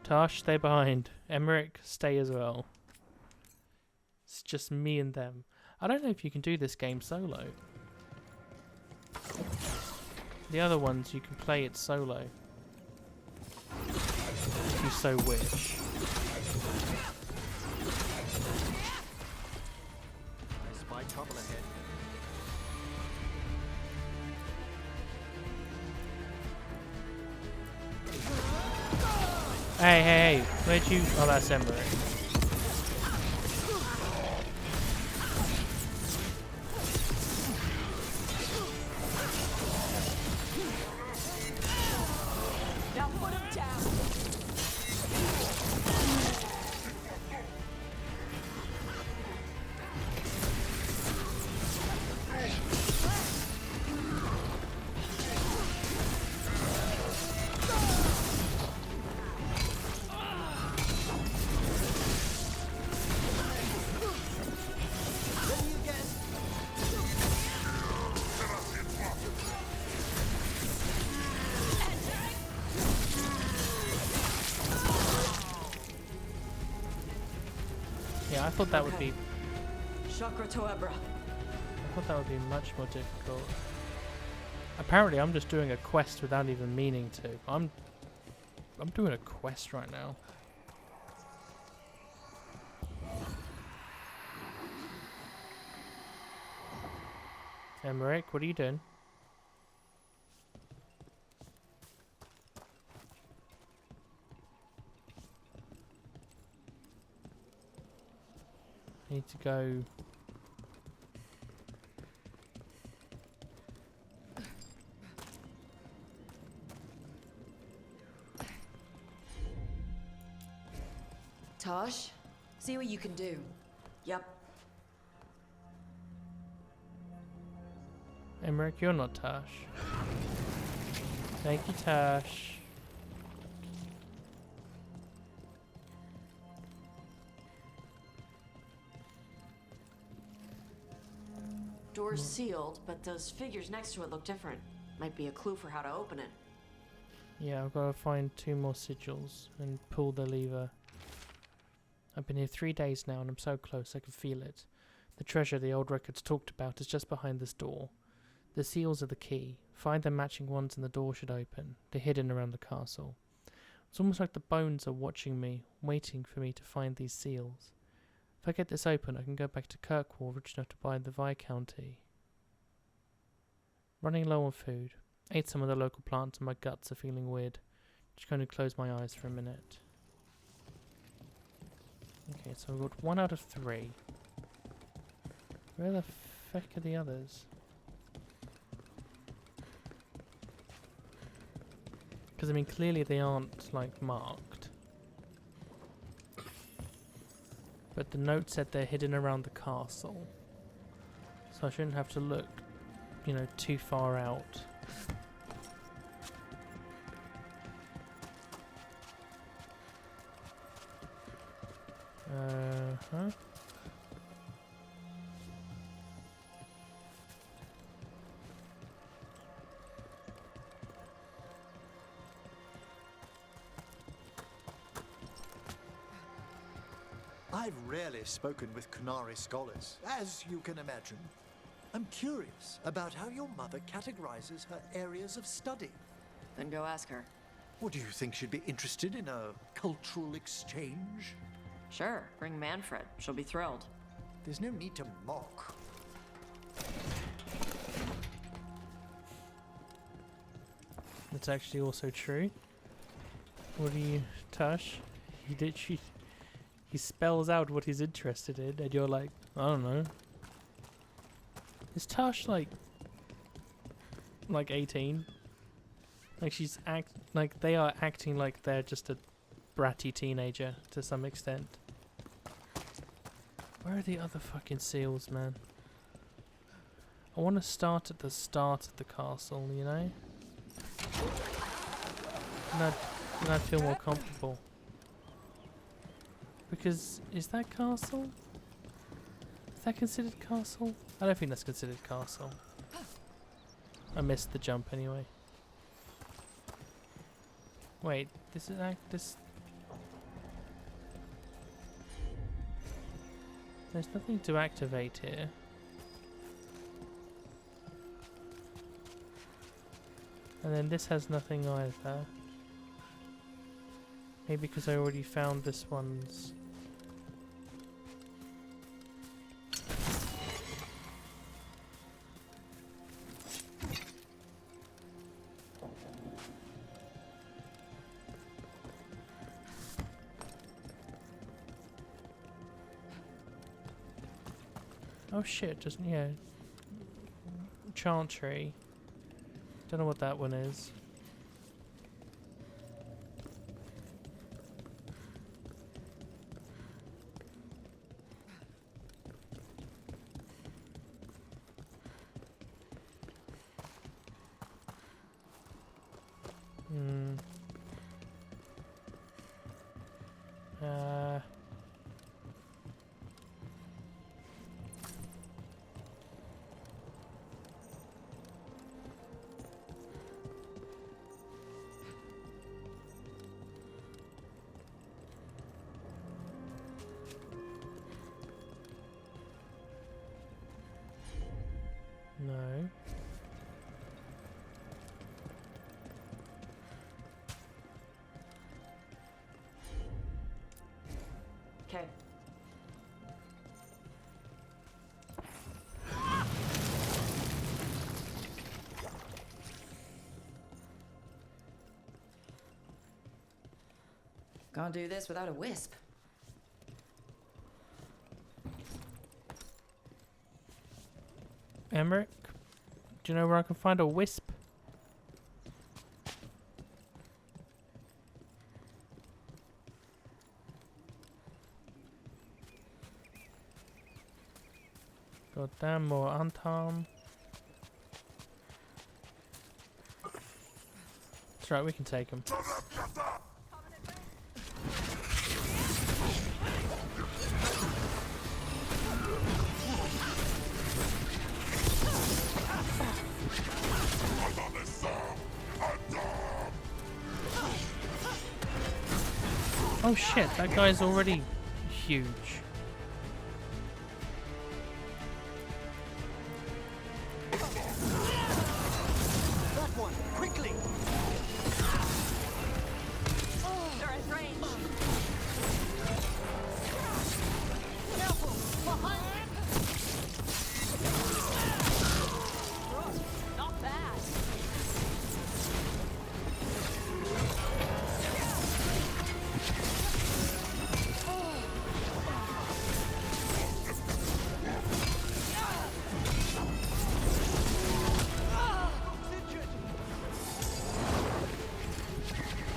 Taash, stay behind. Emmerich, stay as well. It's just me and them. I don't know if you can do this game solo. The other ones, you can play it solo. If you so wish. I spy trouble ahead. Hey, hey, hey. Where'd you... Oh, that's Emmerich. Now put him down. Yeah, I thought that would be... Chakra Toebra. I thought that would be much more difficult. Apparently, I'm just doing a quest without even meaning to. I'm doing a quest right now. Emmerich, what are you doing? I need to go Taash, see what you can do. Yep. Emmerich, you're not Taash. Thank you, Taash. Door's sealed, but those figures next to it look different. Might be a clue for how to open it. Yeah, I've got to find 2 more sigils and pull the lever. I've been here 3 days now and I'm so close I can feel it. The treasure the old records talked about is just behind this door. The seals are the key. Find the matching ones and the door should open. They're hidden around the castle. It's almost like the bones are watching me, waiting for me to find these seals. If I get this open, I can go back to Kirkwall rich enough to buy the Viscounty. Running low on food. Ate some of the local plants and my guts are feeling weird. Just going to close my eyes for a minute. Okay, so I've got 1 out of 3. Where the feck are the others? Because, I mean, clearly they aren't, like, marked. But the note said they're hidden around the castle. So I shouldn't have to look, you know, too far out. Huh? I've rarely spoken with Qunari scholars, as you can imagine. I'm curious about how your mother categorizes her areas of study. Then go ask her. What do you think she'd be interested in, a cultural exchange? Sure, bring Manfred. She'll be thrilled. There's no need to mock. That's actually also true. What do you, Taash? He spells out what he's interested in, and you're like, I don't know. Is Taash like 18? Like like they are acting like they're just a bratty teenager to some extent. Where are the other fucking seals, man? I want to start at the start of the castle, you know? And I'd feel more comfortable. Because, is that castle? Is that considered castle? I don't think that's considered castle. I missed the jump anyway. Wait, this is this. There's nothing to activate here. And then this has nothing either. Maybe because I already found this one's. Oh shit, just, yeah. Chantry. Don't know what that one is. No. Okay. Can't do this without a wisp. Emmerich, do you know where I can find a wisp? God damn, more Antarm. That's right, we can take him. Oh shit, that guy's already huge. That one, quickly! They're at range. Careful! Behind me! Rook, not bad.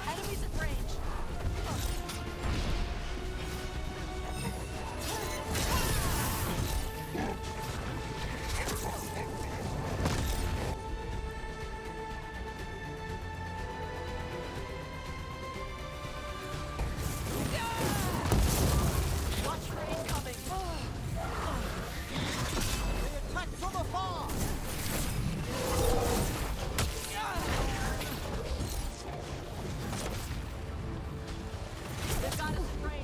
Enemies at range. Watch rain coming. They attack from afar! They've got us at range.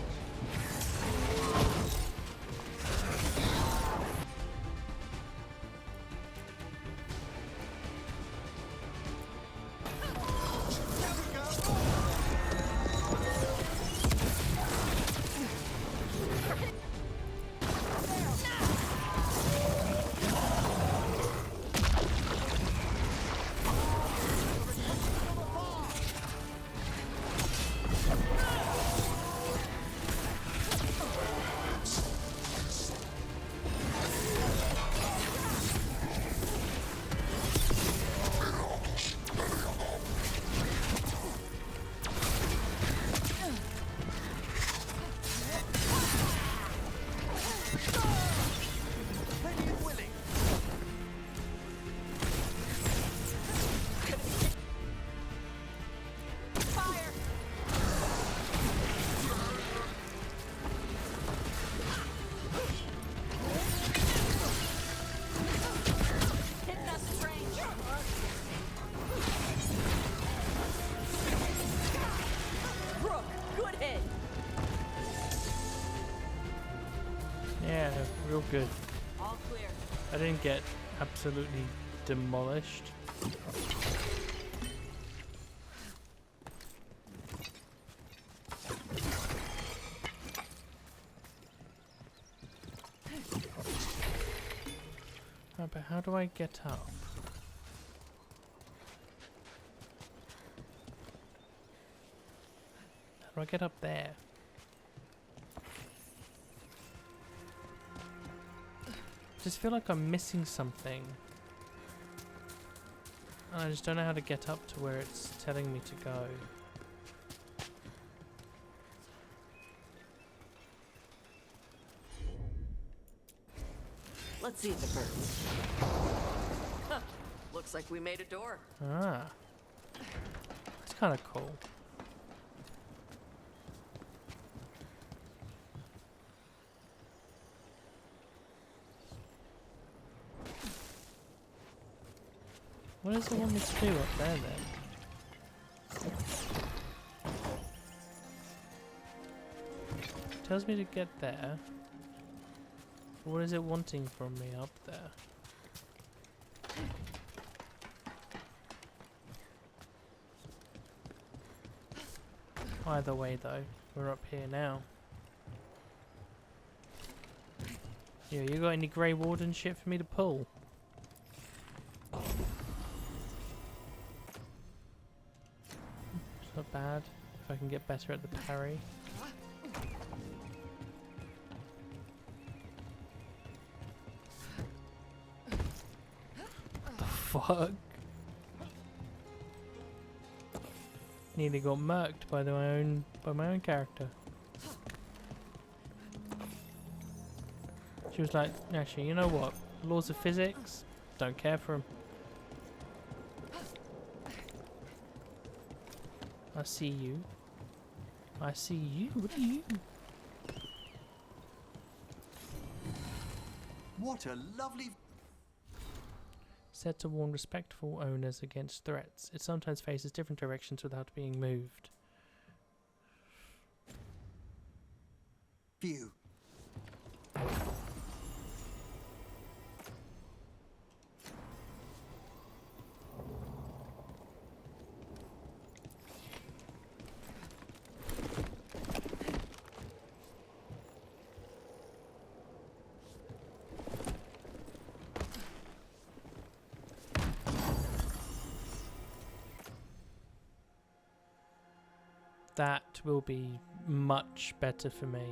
Ready and willing! Fire! Hitting us at range. Rook, good hit. Yeah, real good. All clear. I didn't get absolutely demolished. Right, but how do I get up? How do I get up there? I just feel like I'm missing something. And I just don't know how to get up to where it's telling me to go. Let's see if it burns. Huh. Looks like we made a door. Ah. That's kind of cool. What does it want me to do up there then? It tells me to get there. What is it wanting from me up there? Either way though, we're up here now. Yeah, you got any Grey Warden shit for me to pull? It's not bad if I can get better at the parry. What the fuck? Nearly got murked by my own character. She was like, actually, you know what? Laws of physics, don't care for them. I see you. I see you. What are you? What a lovely... Said to warn respectful owners against threats. It sometimes faces different directions without being moved. view. That will be much better for me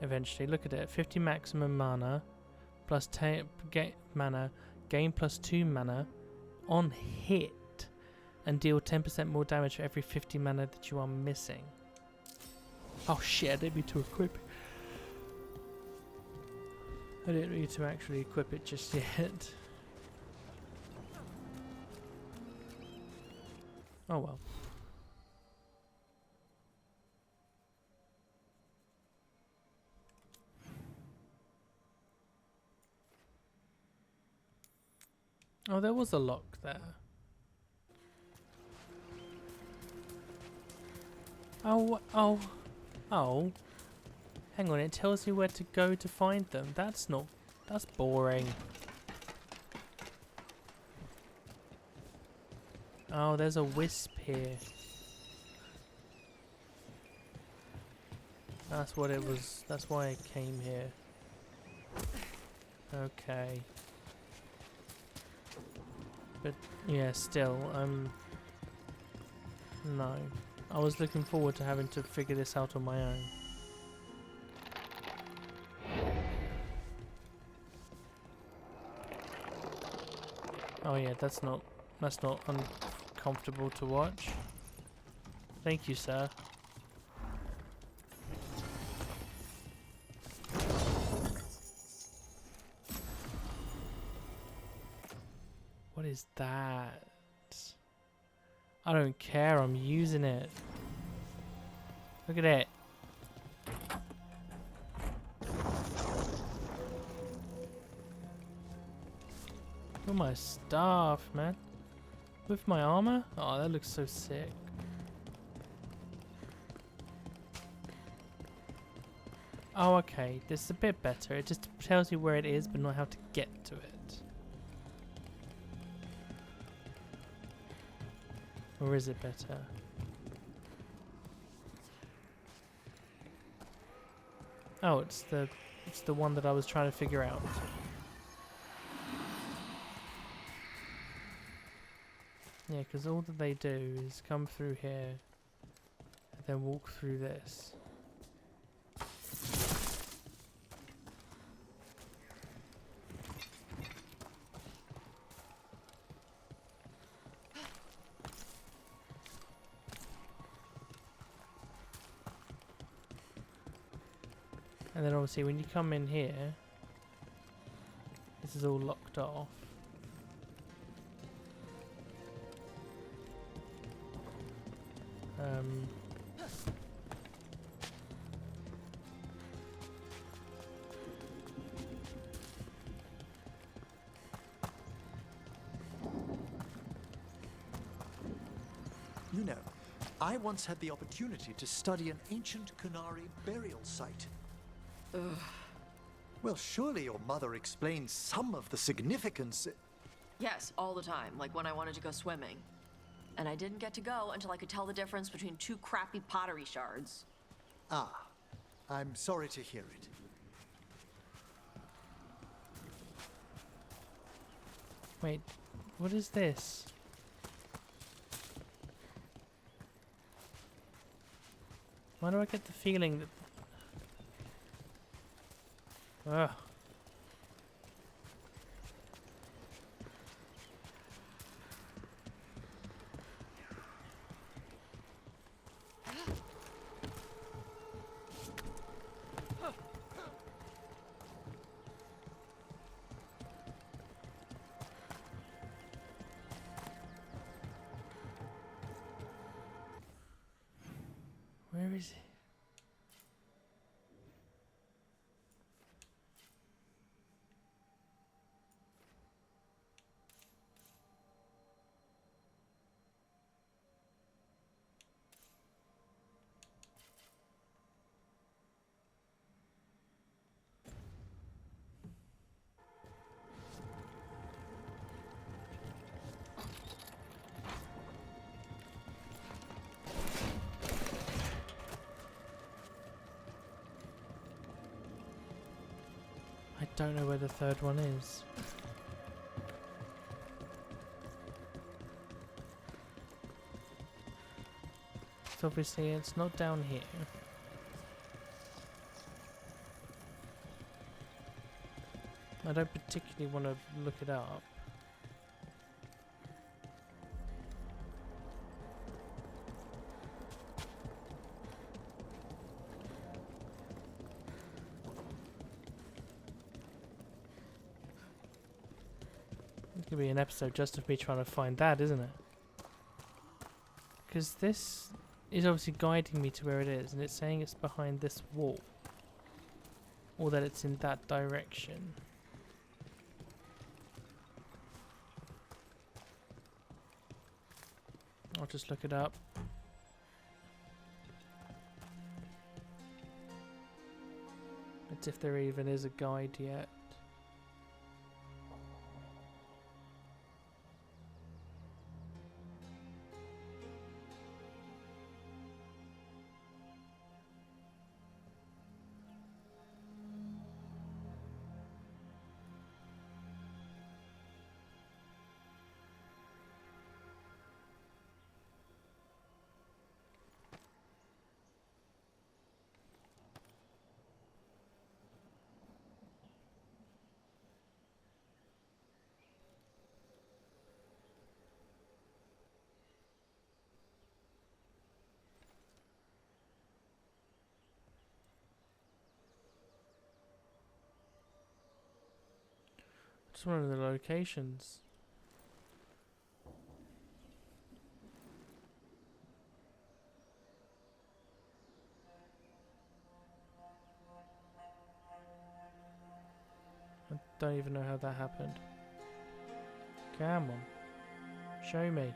eventually. Look at it, 50 maximum mana plus 10 mana, gain plus 2 mana on hit and deal 10% more damage for every 50 mana that you are missing. Oh shit, I didn't need to equip it. I didn't need to actually equip it just yet. Oh well. Oh, there was a lock there. Oh. Hang on, it tells me where to go to find them. That's boring. Oh, there's a wisp here. That's what it was. That's why I came here. Okay. But yeah, still, no. I was looking forward to having to figure this out on my own. Oh yeah, that's not uncomfortable to watch. Thank you, sir. What is that? I don't care, I'm using it. Look at it. Look at my staff, man. With my armor? Oh, that looks so sick. Oh, okay. This is a bit better. It just tells you where it is, but not how to get to it. Or is it better? Oh, it's the one that I was trying to figure out. Yeah, because all that they do is come through here and then walk through this. And then obviously when you come in here, this is all locked off. You know, I once had the opportunity to study an ancient Qunari burial site. Ugh. Well, surely your mother explained some of the significance. Yes, all the time, like when I wanted to go swimming. And I didn't get to go until I could tell the difference between two crappy pottery shards. Ah, I'm sorry to hear it. Wait, what is this? Why do I get the feeling that... Ugh. I don't know where the third one is. So obviously it's not down here. I don't particularly want to look it up. It could be an episode just of me trying to find that, isn't it? Because this is obviously guiding me to where it is, and it's saying it's behind this wall. Or that it's in that direction. I'll just look it up. It's if there even is a guide yet. Just one of the locations. I don't even know how that happened. Come on. Show me.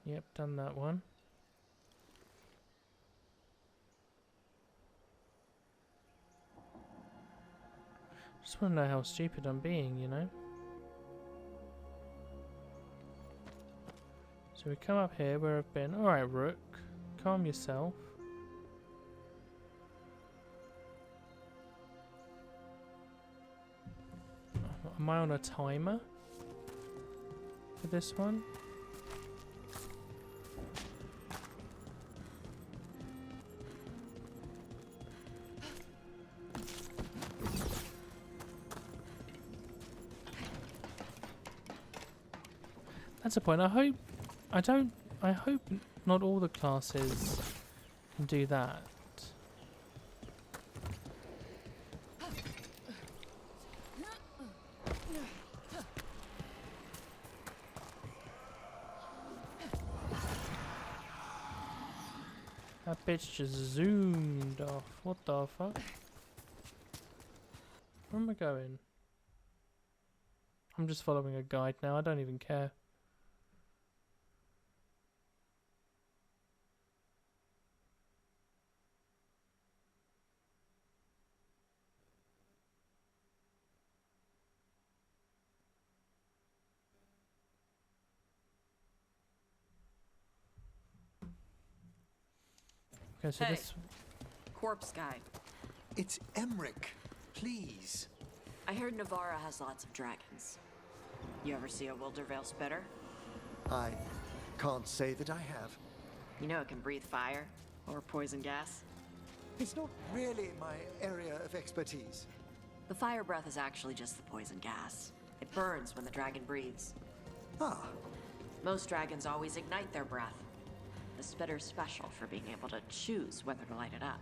Yep, done that one. Just want to know how stupid I'm being, you know? So we come up here where I've been. Alright, Rook. Calm yourself. Am I on a timer for this one? That's a point. I hope not all the classes can do that. That bitch just zoomed off. What the fuck? Where am I going? I'm just following a guide now. I don't even care. Okay, so Hey. this... Corpse guy. It's Emmerich. Please. I heard Navarra has lots of dragons. You ever see a Wildervale spitter? I can't say that I have. You know it can breathe fire or poison gas. It's not really my area of expertise. The fire breath is actually just the poison gas. It burns when the dragon breathes. Ah. Most dragons always ignite their breath. The spitter's special for being able to choose whether to light it up.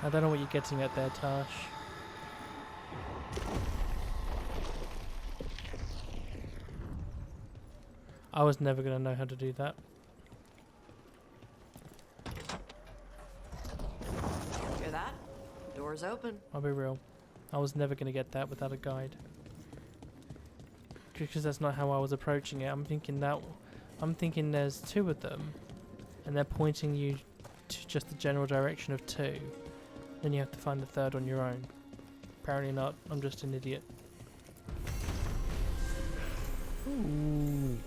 I don't know what you're getting at there, Taash. I was never going to know how to do that. Hear that? Door's open. I'll be real. I was never going to get that without a guide. because that's not how I was approaching it. I'm thinking there's 2 of them, and they're pointing you to just the general direction of 2. Then you have to find the 3rd on your own. Apparently not. I'm just an idiot. Ooh.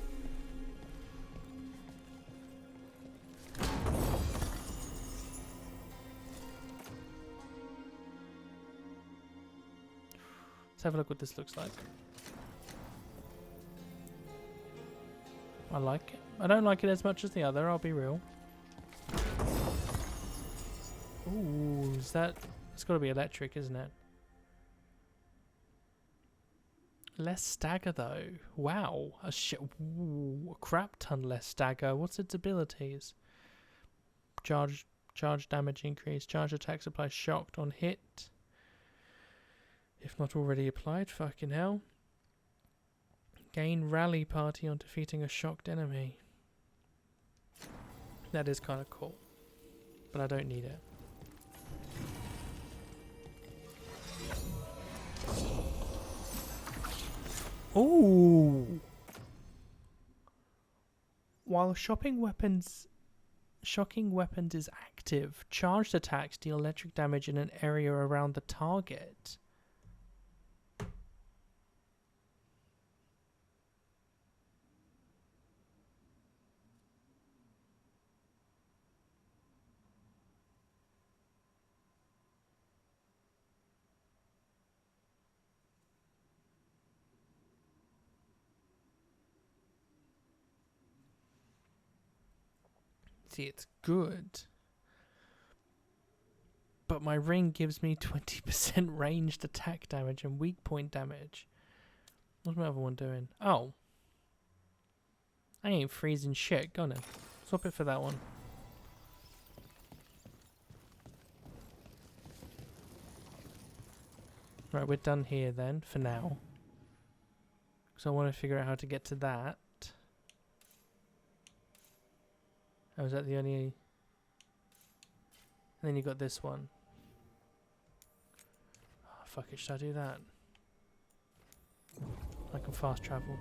Let's have a look what this looks like. I like it. I don't like it as much as the other, I'll be real. Ooh, is that... It's got to be electric, isn't it? Less stagger, though. Wow. A crap ton less stagger. What's its abilities? Charge damage increase. Charge attack supplies shocked on hit. If not already applied, fucking hell. Gain rally party on defeating a shocked enemy. That is kind of cool. But I don't need it. Ooh! While shocking weapons is active, charged attacks deal electric damage in an area around the target. See, it's good. But my ring gives me 20% ranged attack damage and weak point damage. What's my other one doing? Oh. I ain't freezing shit. Go on then. Swap it for that one. Right, we're done here then, for now. Because I want to figure out how to get to that. Oh, is that the only... And then you got this one. Oh, fuck it, should I do that? I can fast travel.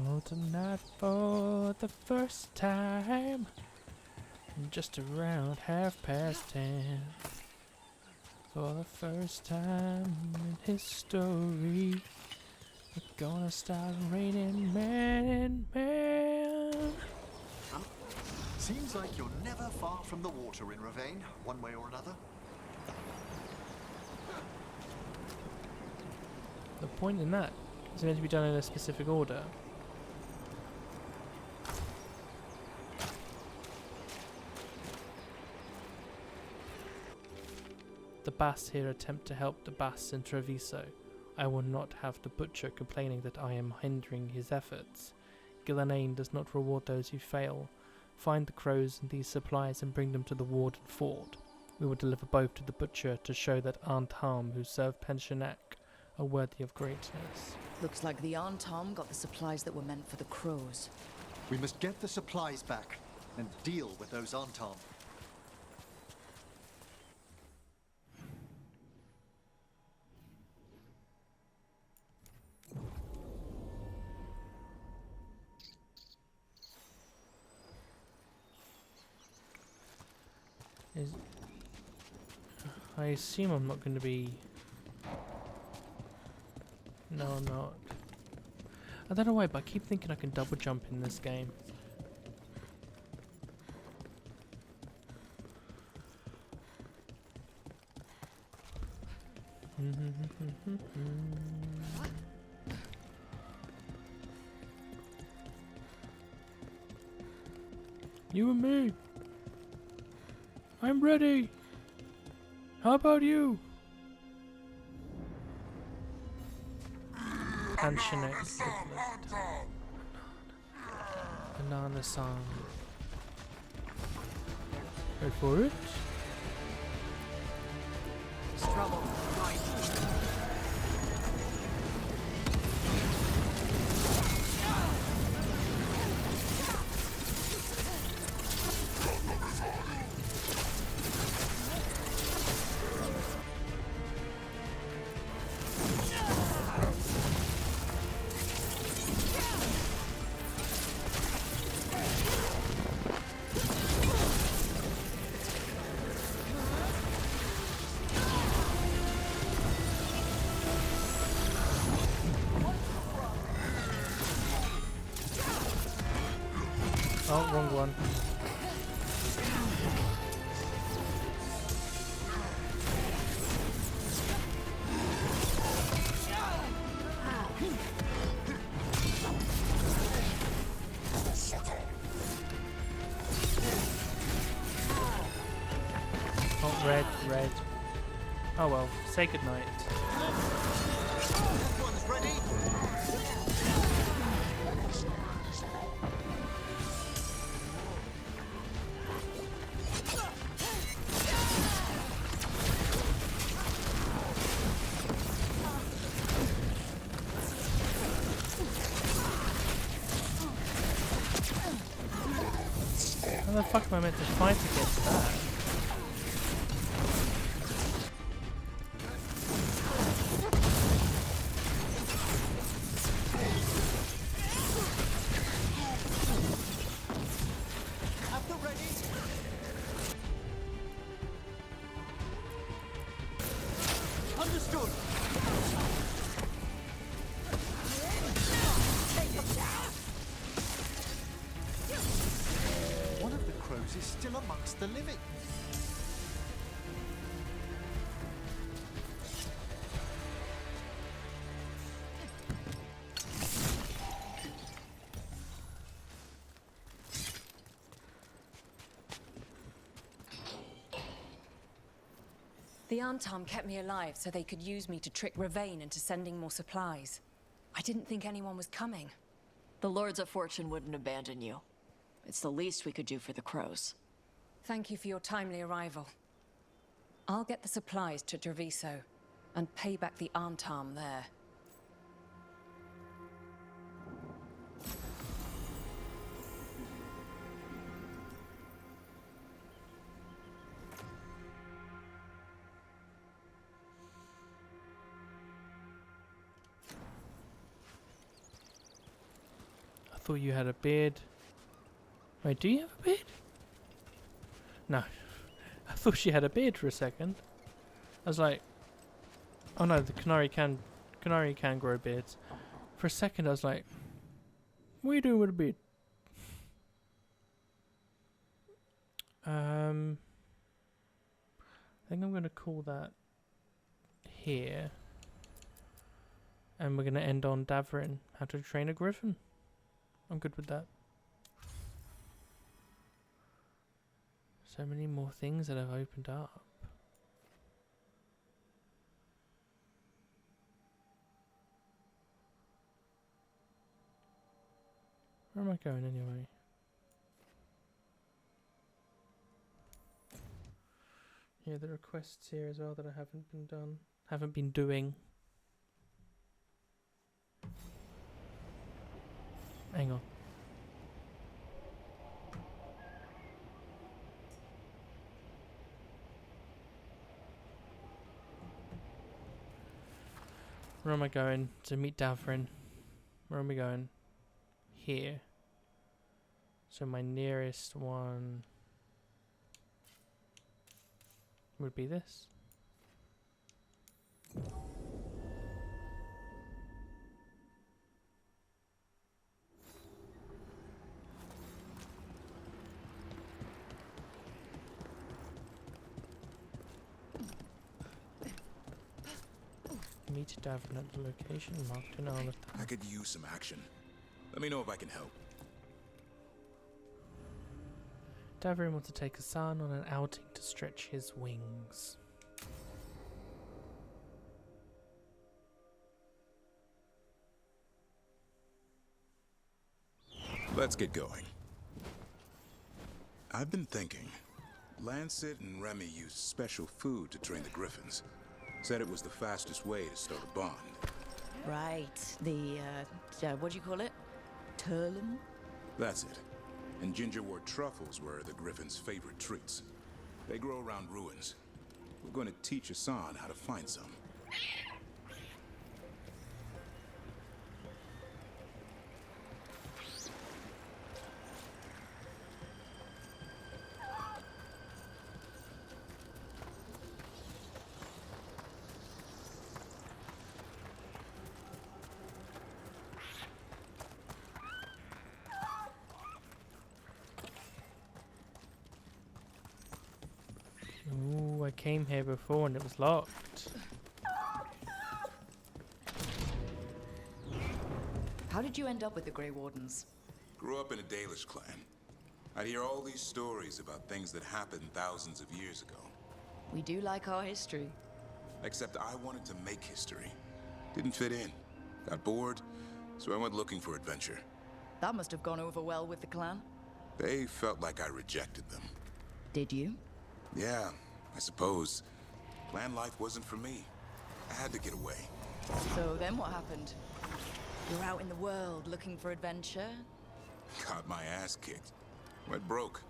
Oh, tonight for the first time. Just around 10:30. For the first time in history, we're gonna start raining man and man. Seems like you're never far from the water in Ravane, one way or another. The point in that is meant to be done in a specific order. The Bass here attempt to help the Bass in Treviso. I will not have the Butcher complaining that I am hindering his efforts. Gillenane does not reward those who fail. Find the crows and these supplies and bring them to the Warden Fort. We will deliver both to the Butcher to show that Aunt Harm, who served Pensionac, are worthy of greatness. Looks like the Aunt Harm got the supplies that were meant for the crows. We must get the supplies back and deal with those Aunt Harm. I assume I'm not going to be... No, I'm not. I don't know why, but I keep thinking I can double jump in this game. You and me. I'm ready. How about you? Pensionac. Banana song. Wait for it. Struggle. Oh, wrong one. Oh, red, red. Oh well, say goodnight. One's ready. How the fuck am I meant to fight against that? Understood. One of the crows is still amongst the living. The Arntam kept me alive so they could use me to trick Ravain into sending more supplies. I didn't think anyone was coming. The Lords of Fortune wouldn't abandon you. It's the least we could do for the crows. Thank you for your timely arrival. I'll get the supplies to Treviso and pay back the Arntam there. I thought you had a beard. Wait, do you have a beard? No. I thought she had a beard for a second. I was like, oh no, the canary can grow beards. For a second I was like, what are you doing with a beard? I think I'm gonna call that here. And we're gonna end on Davrin, how to train a griffin. I'm good with that. So many more things that have opened up. Where am I going anyway? Yeah, there are quests here as well that I haven't been doing. Hang on. Where am I going? To meet Davrin. Where am I going? Here. So my nearest one would be this. Meet Davrin at the location marked in Arnhem. I could use some action. Let me know if I can help. Davrin wants to take Hassan on an outing to stretch his wings. Let's get going. I've been thinking. Lancet and Remy used special food to train the griffins. Said it was the fastest way to start a bond. Right, the, what do you call it? Turlin? That's it. And gingerwort truffles were the griffins' favorite treats. They grow around ruins. We're going to teach Hassan how to find some. came here before and it was locked. How did you end up with the Grey Wardens? Grew up in a Dalish clan. I'd hear all these stories about things that happened thousands of years ago. We do like our history. Except I wanted to make history. Didn't fit in. Got bored, so I went looking for adventure. That must have gone over well with the clan. They felt like I rejected them. Did you? Yeah, I suppose. Clan life wasn't for me. I had to get away. So then what happened? You're out in the world looking for adventure? Got my ass kicked. Went broke.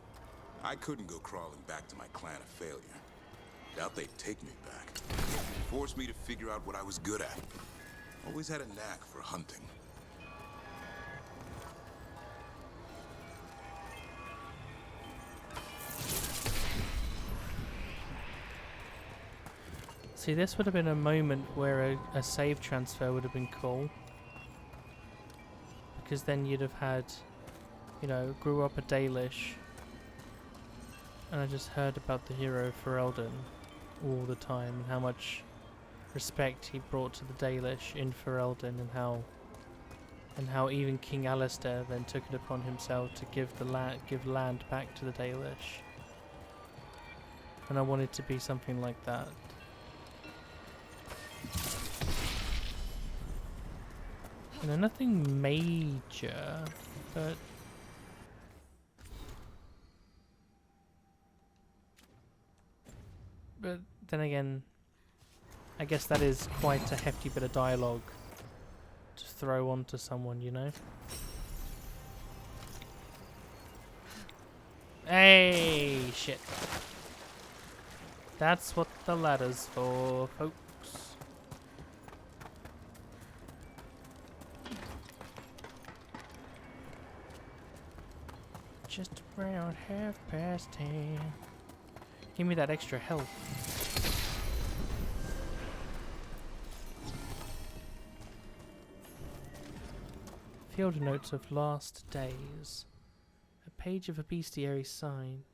I couldn't go crawling back to my clan a failure. Doubt they'd take me back. Forced me to figure out what I was good at. Always had a knack for hunting. See, this would have been a moment where a save transfer would have been cool. Because then you'd have had, you know, grew up a Dalish. And I just heard about the hero Ferelden all the time. And how much respect he brought to the Dalish in Ferelden. And how even King Alistair then took it upon himself to give land back to the Dalish. And I wanted to be something like that. You know, nothing major, but then again, I guess that is quite a hefty bit of dialogue to throw onto someone, you know? Hey, shit. That's what the ladder's for, folks. Just around 10:30. Give me that extra health. Field notes of last days. A page of a bestiary signed,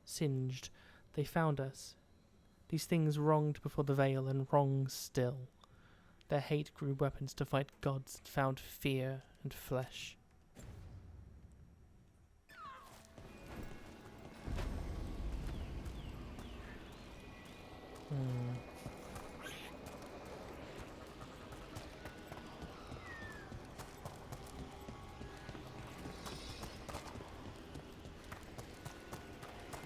singed. They found us. These things wronged before the veil and wrong still. Their hate grew weapons to fight gods and found fear and flesh.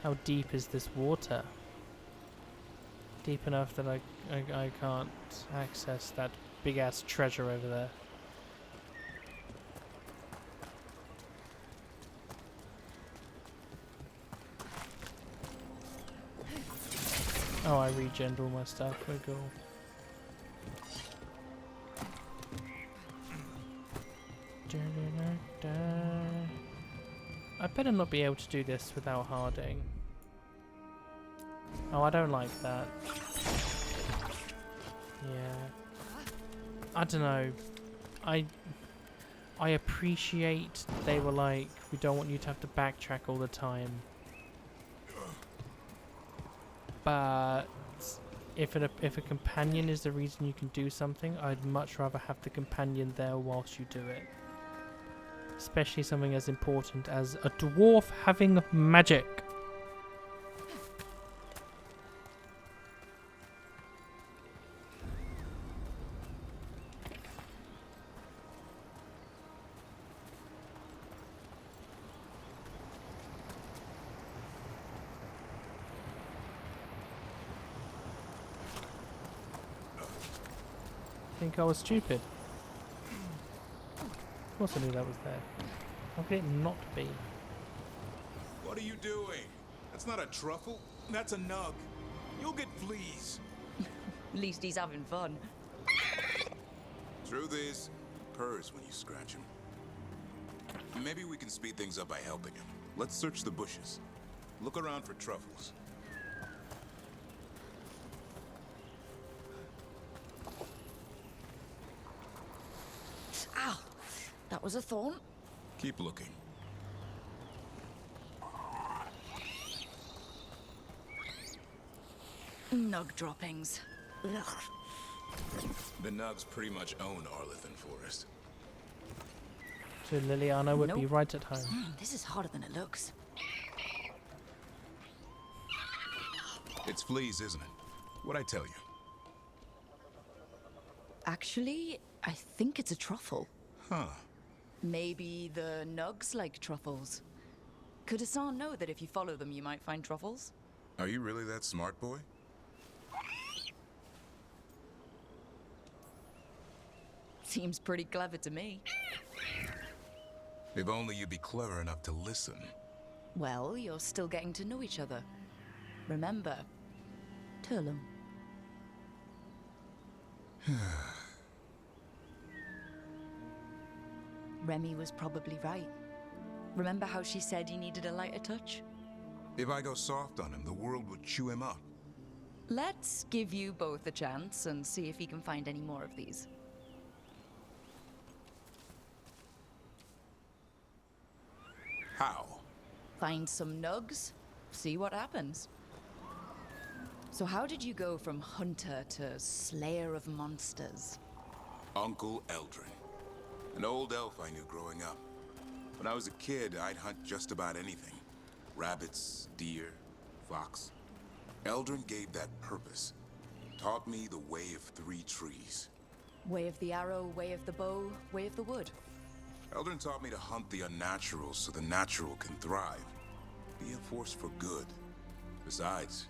How deep is this water? Deep enough that I can't access that big ass treasure over there. Oh, I regened all my stuff. We're cool. I better not be able to do this without harding. Oh, I don't like that. Yeah. I don't know. I appreciate they were like, we don't want you to have to backtrack all the time. But if a companion is the reason you can do something, I'd much rather have the companion there whilst you do it. Especially something as important as a dwarf having magic. Think I was stupid. Of course I knew that was there. How could it not be? What are you doing? That's not a truffle. That's a nug. You'll get fleas. At least he's having fun. Truth is, purrs when you scratch him. Maybe we can speed things up by helping him. Let's search the bushes. Look around for truffles. Ow! That was a thorn. Keep looking. Nug droppings. Ugh. The Nugs pretty much own Arlithan Forest. So Liliana would be Nope. right at home. This is harder than it looks. It's fleas, isn't it? What'd I tell you? Actually, I think it's a truffle. Huh. Maybe the Nugs like truffles. Could Hassan know that if you follow them, you might find truffles? Are you really that smart, boy? Seems pretty clever to me. If only you'd be clever enough to listen. Well, you're still getting to know each other. Remember, Turlum. Remy was probably right. Remember how she said he needed a lighter touch? If I go soft on him, the world would chew him up. Let's give you both a chance and see if he can find any more of these. How? Find some nugs, see what happens. So how did you go from hunter to slayer of monsters? Uncle Eldrin. An old elf I knew growing up. When I was a kid, I'd hunt just about anything. Rabbits, deer, fox. Eldrin gave that purpose. Taught me the way of 3 trees. Way of the arrow, way of the bow, way of the wood. Eldrin taught me to hunt the unnatural so the natural can thrive. Be a force for good. Besides,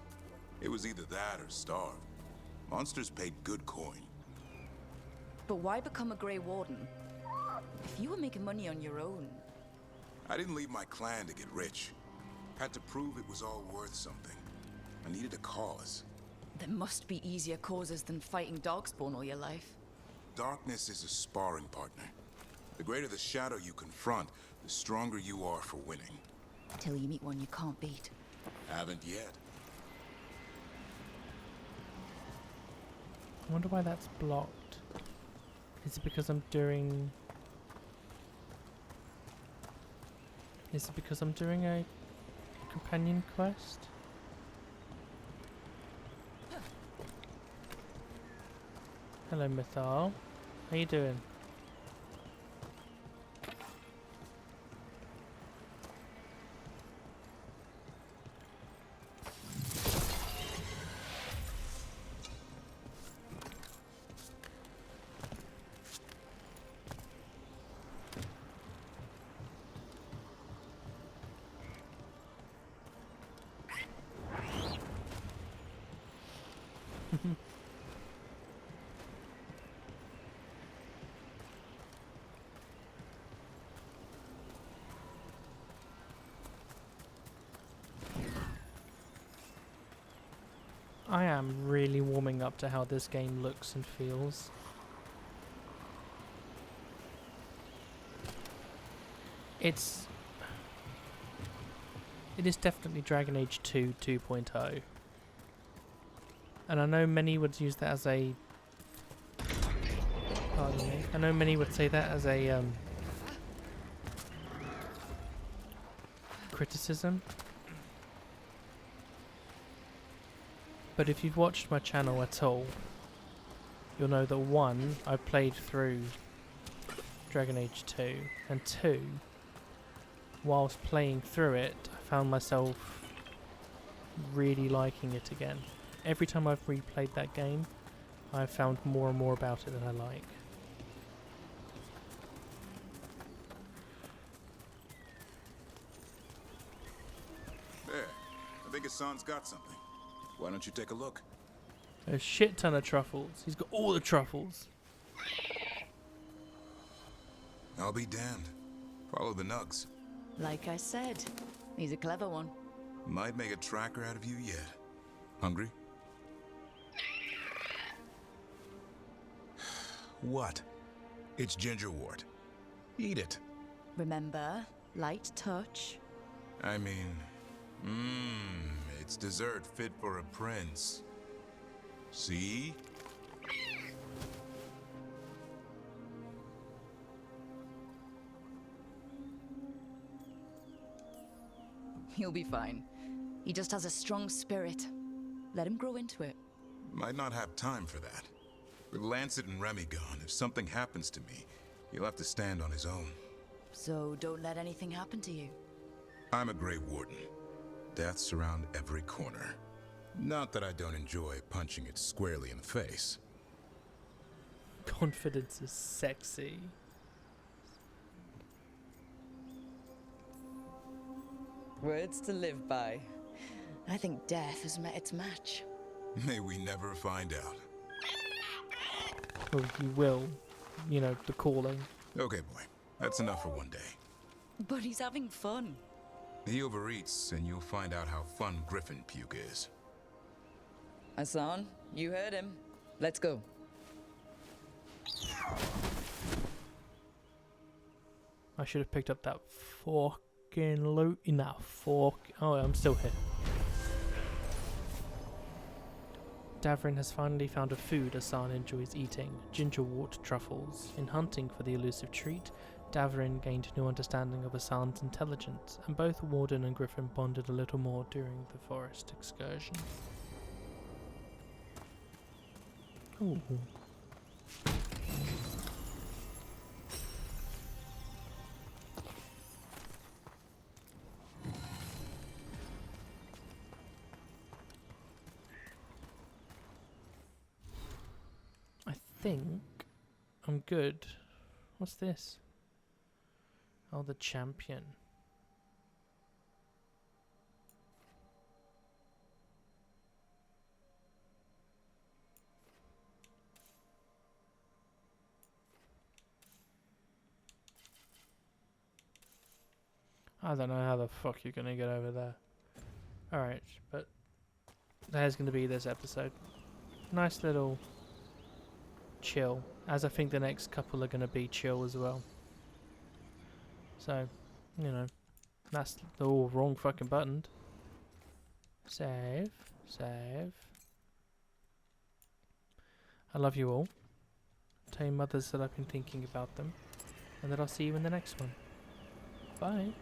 it was either that or starve. Monsters paid good coin. But why become a Grey Warden? If you were making money on your own... I didn't leave my clan to get rich. Had to prove it was all worth something. I needed a cause. There must be easier causes than fighting Darkspawn all your life. Darkness is a sparring partner. The greater the shadow you confront, the stronger you are for winning. Till you meet one you can't beat. Haven't yet. I wonder why that's blocked. Is it because I'm doing... Is it because I'm doing a companion quest? Hello, Mythal. How you doing? I am really warming up to how this game looks and feels. It is definitely Dragon Age 2 2.0. And I know many would use that as a... Pardon me. I know many would say that as a criticism. But if you've watched my channel at all, you'll know that 1, I played through Dragon Age 2, and 2, whilst playing through it, I found myself really liking it again. Every time I've replayed that game, I've found more and more about it that I like. There. I think Hassan's got something. Why don't you take a look? A shit ton of truffles. He's got all the truffles. I'll be damned. Follow the nugs. Like I said, he's a clever one. Might make a tracker out of you yet. Hungry? What? It's gingerwort. Eat it. Remember, light touch. I mean, it's dessert fit for a prince. See? He'll be fine. He just has a strong spirit. Let him grow into it. Might not have time for that. With Lancet and Remy gone, if something happens to me, he'll have to stand on his own. So don't let anything happen to you. I'm a Grey Warden. Death's around every corner. Not that I don't enjoy punching it squarely in the face. Confidence is sexy. Words to live by. I think death has met its match. May we never find out. Well, you will. You know, the calling. Okay, boy. That's enough for one day. But he's having fun. He overeats, and you'll find out how fun Griffin puke is. Hassan, you heard him. Let's go. I should have picked up that fucking loot in that fork. Oh, I'm still here. Davrin has finally found a food Hassan enjoys eating, gingerwort truffles. In hunting for the elusive treat, Davrin gained new understanding of Hassan's intelligence, and both Warden and Griffin bonded a little more during the forest excursion. Ooh. I think I'm good. What's this? Oh, the champion. I don't know how the fuck you're gonna get over there. Alright, but there's gonna be this episode. Nice little chill, as I think the next couple are gonna be chill as well. So, you know, that's the all wrong fucking button. Save, save. I love you all. Tell your mothers that I've been thinking about them, and that I'll see you in the next one. Bye.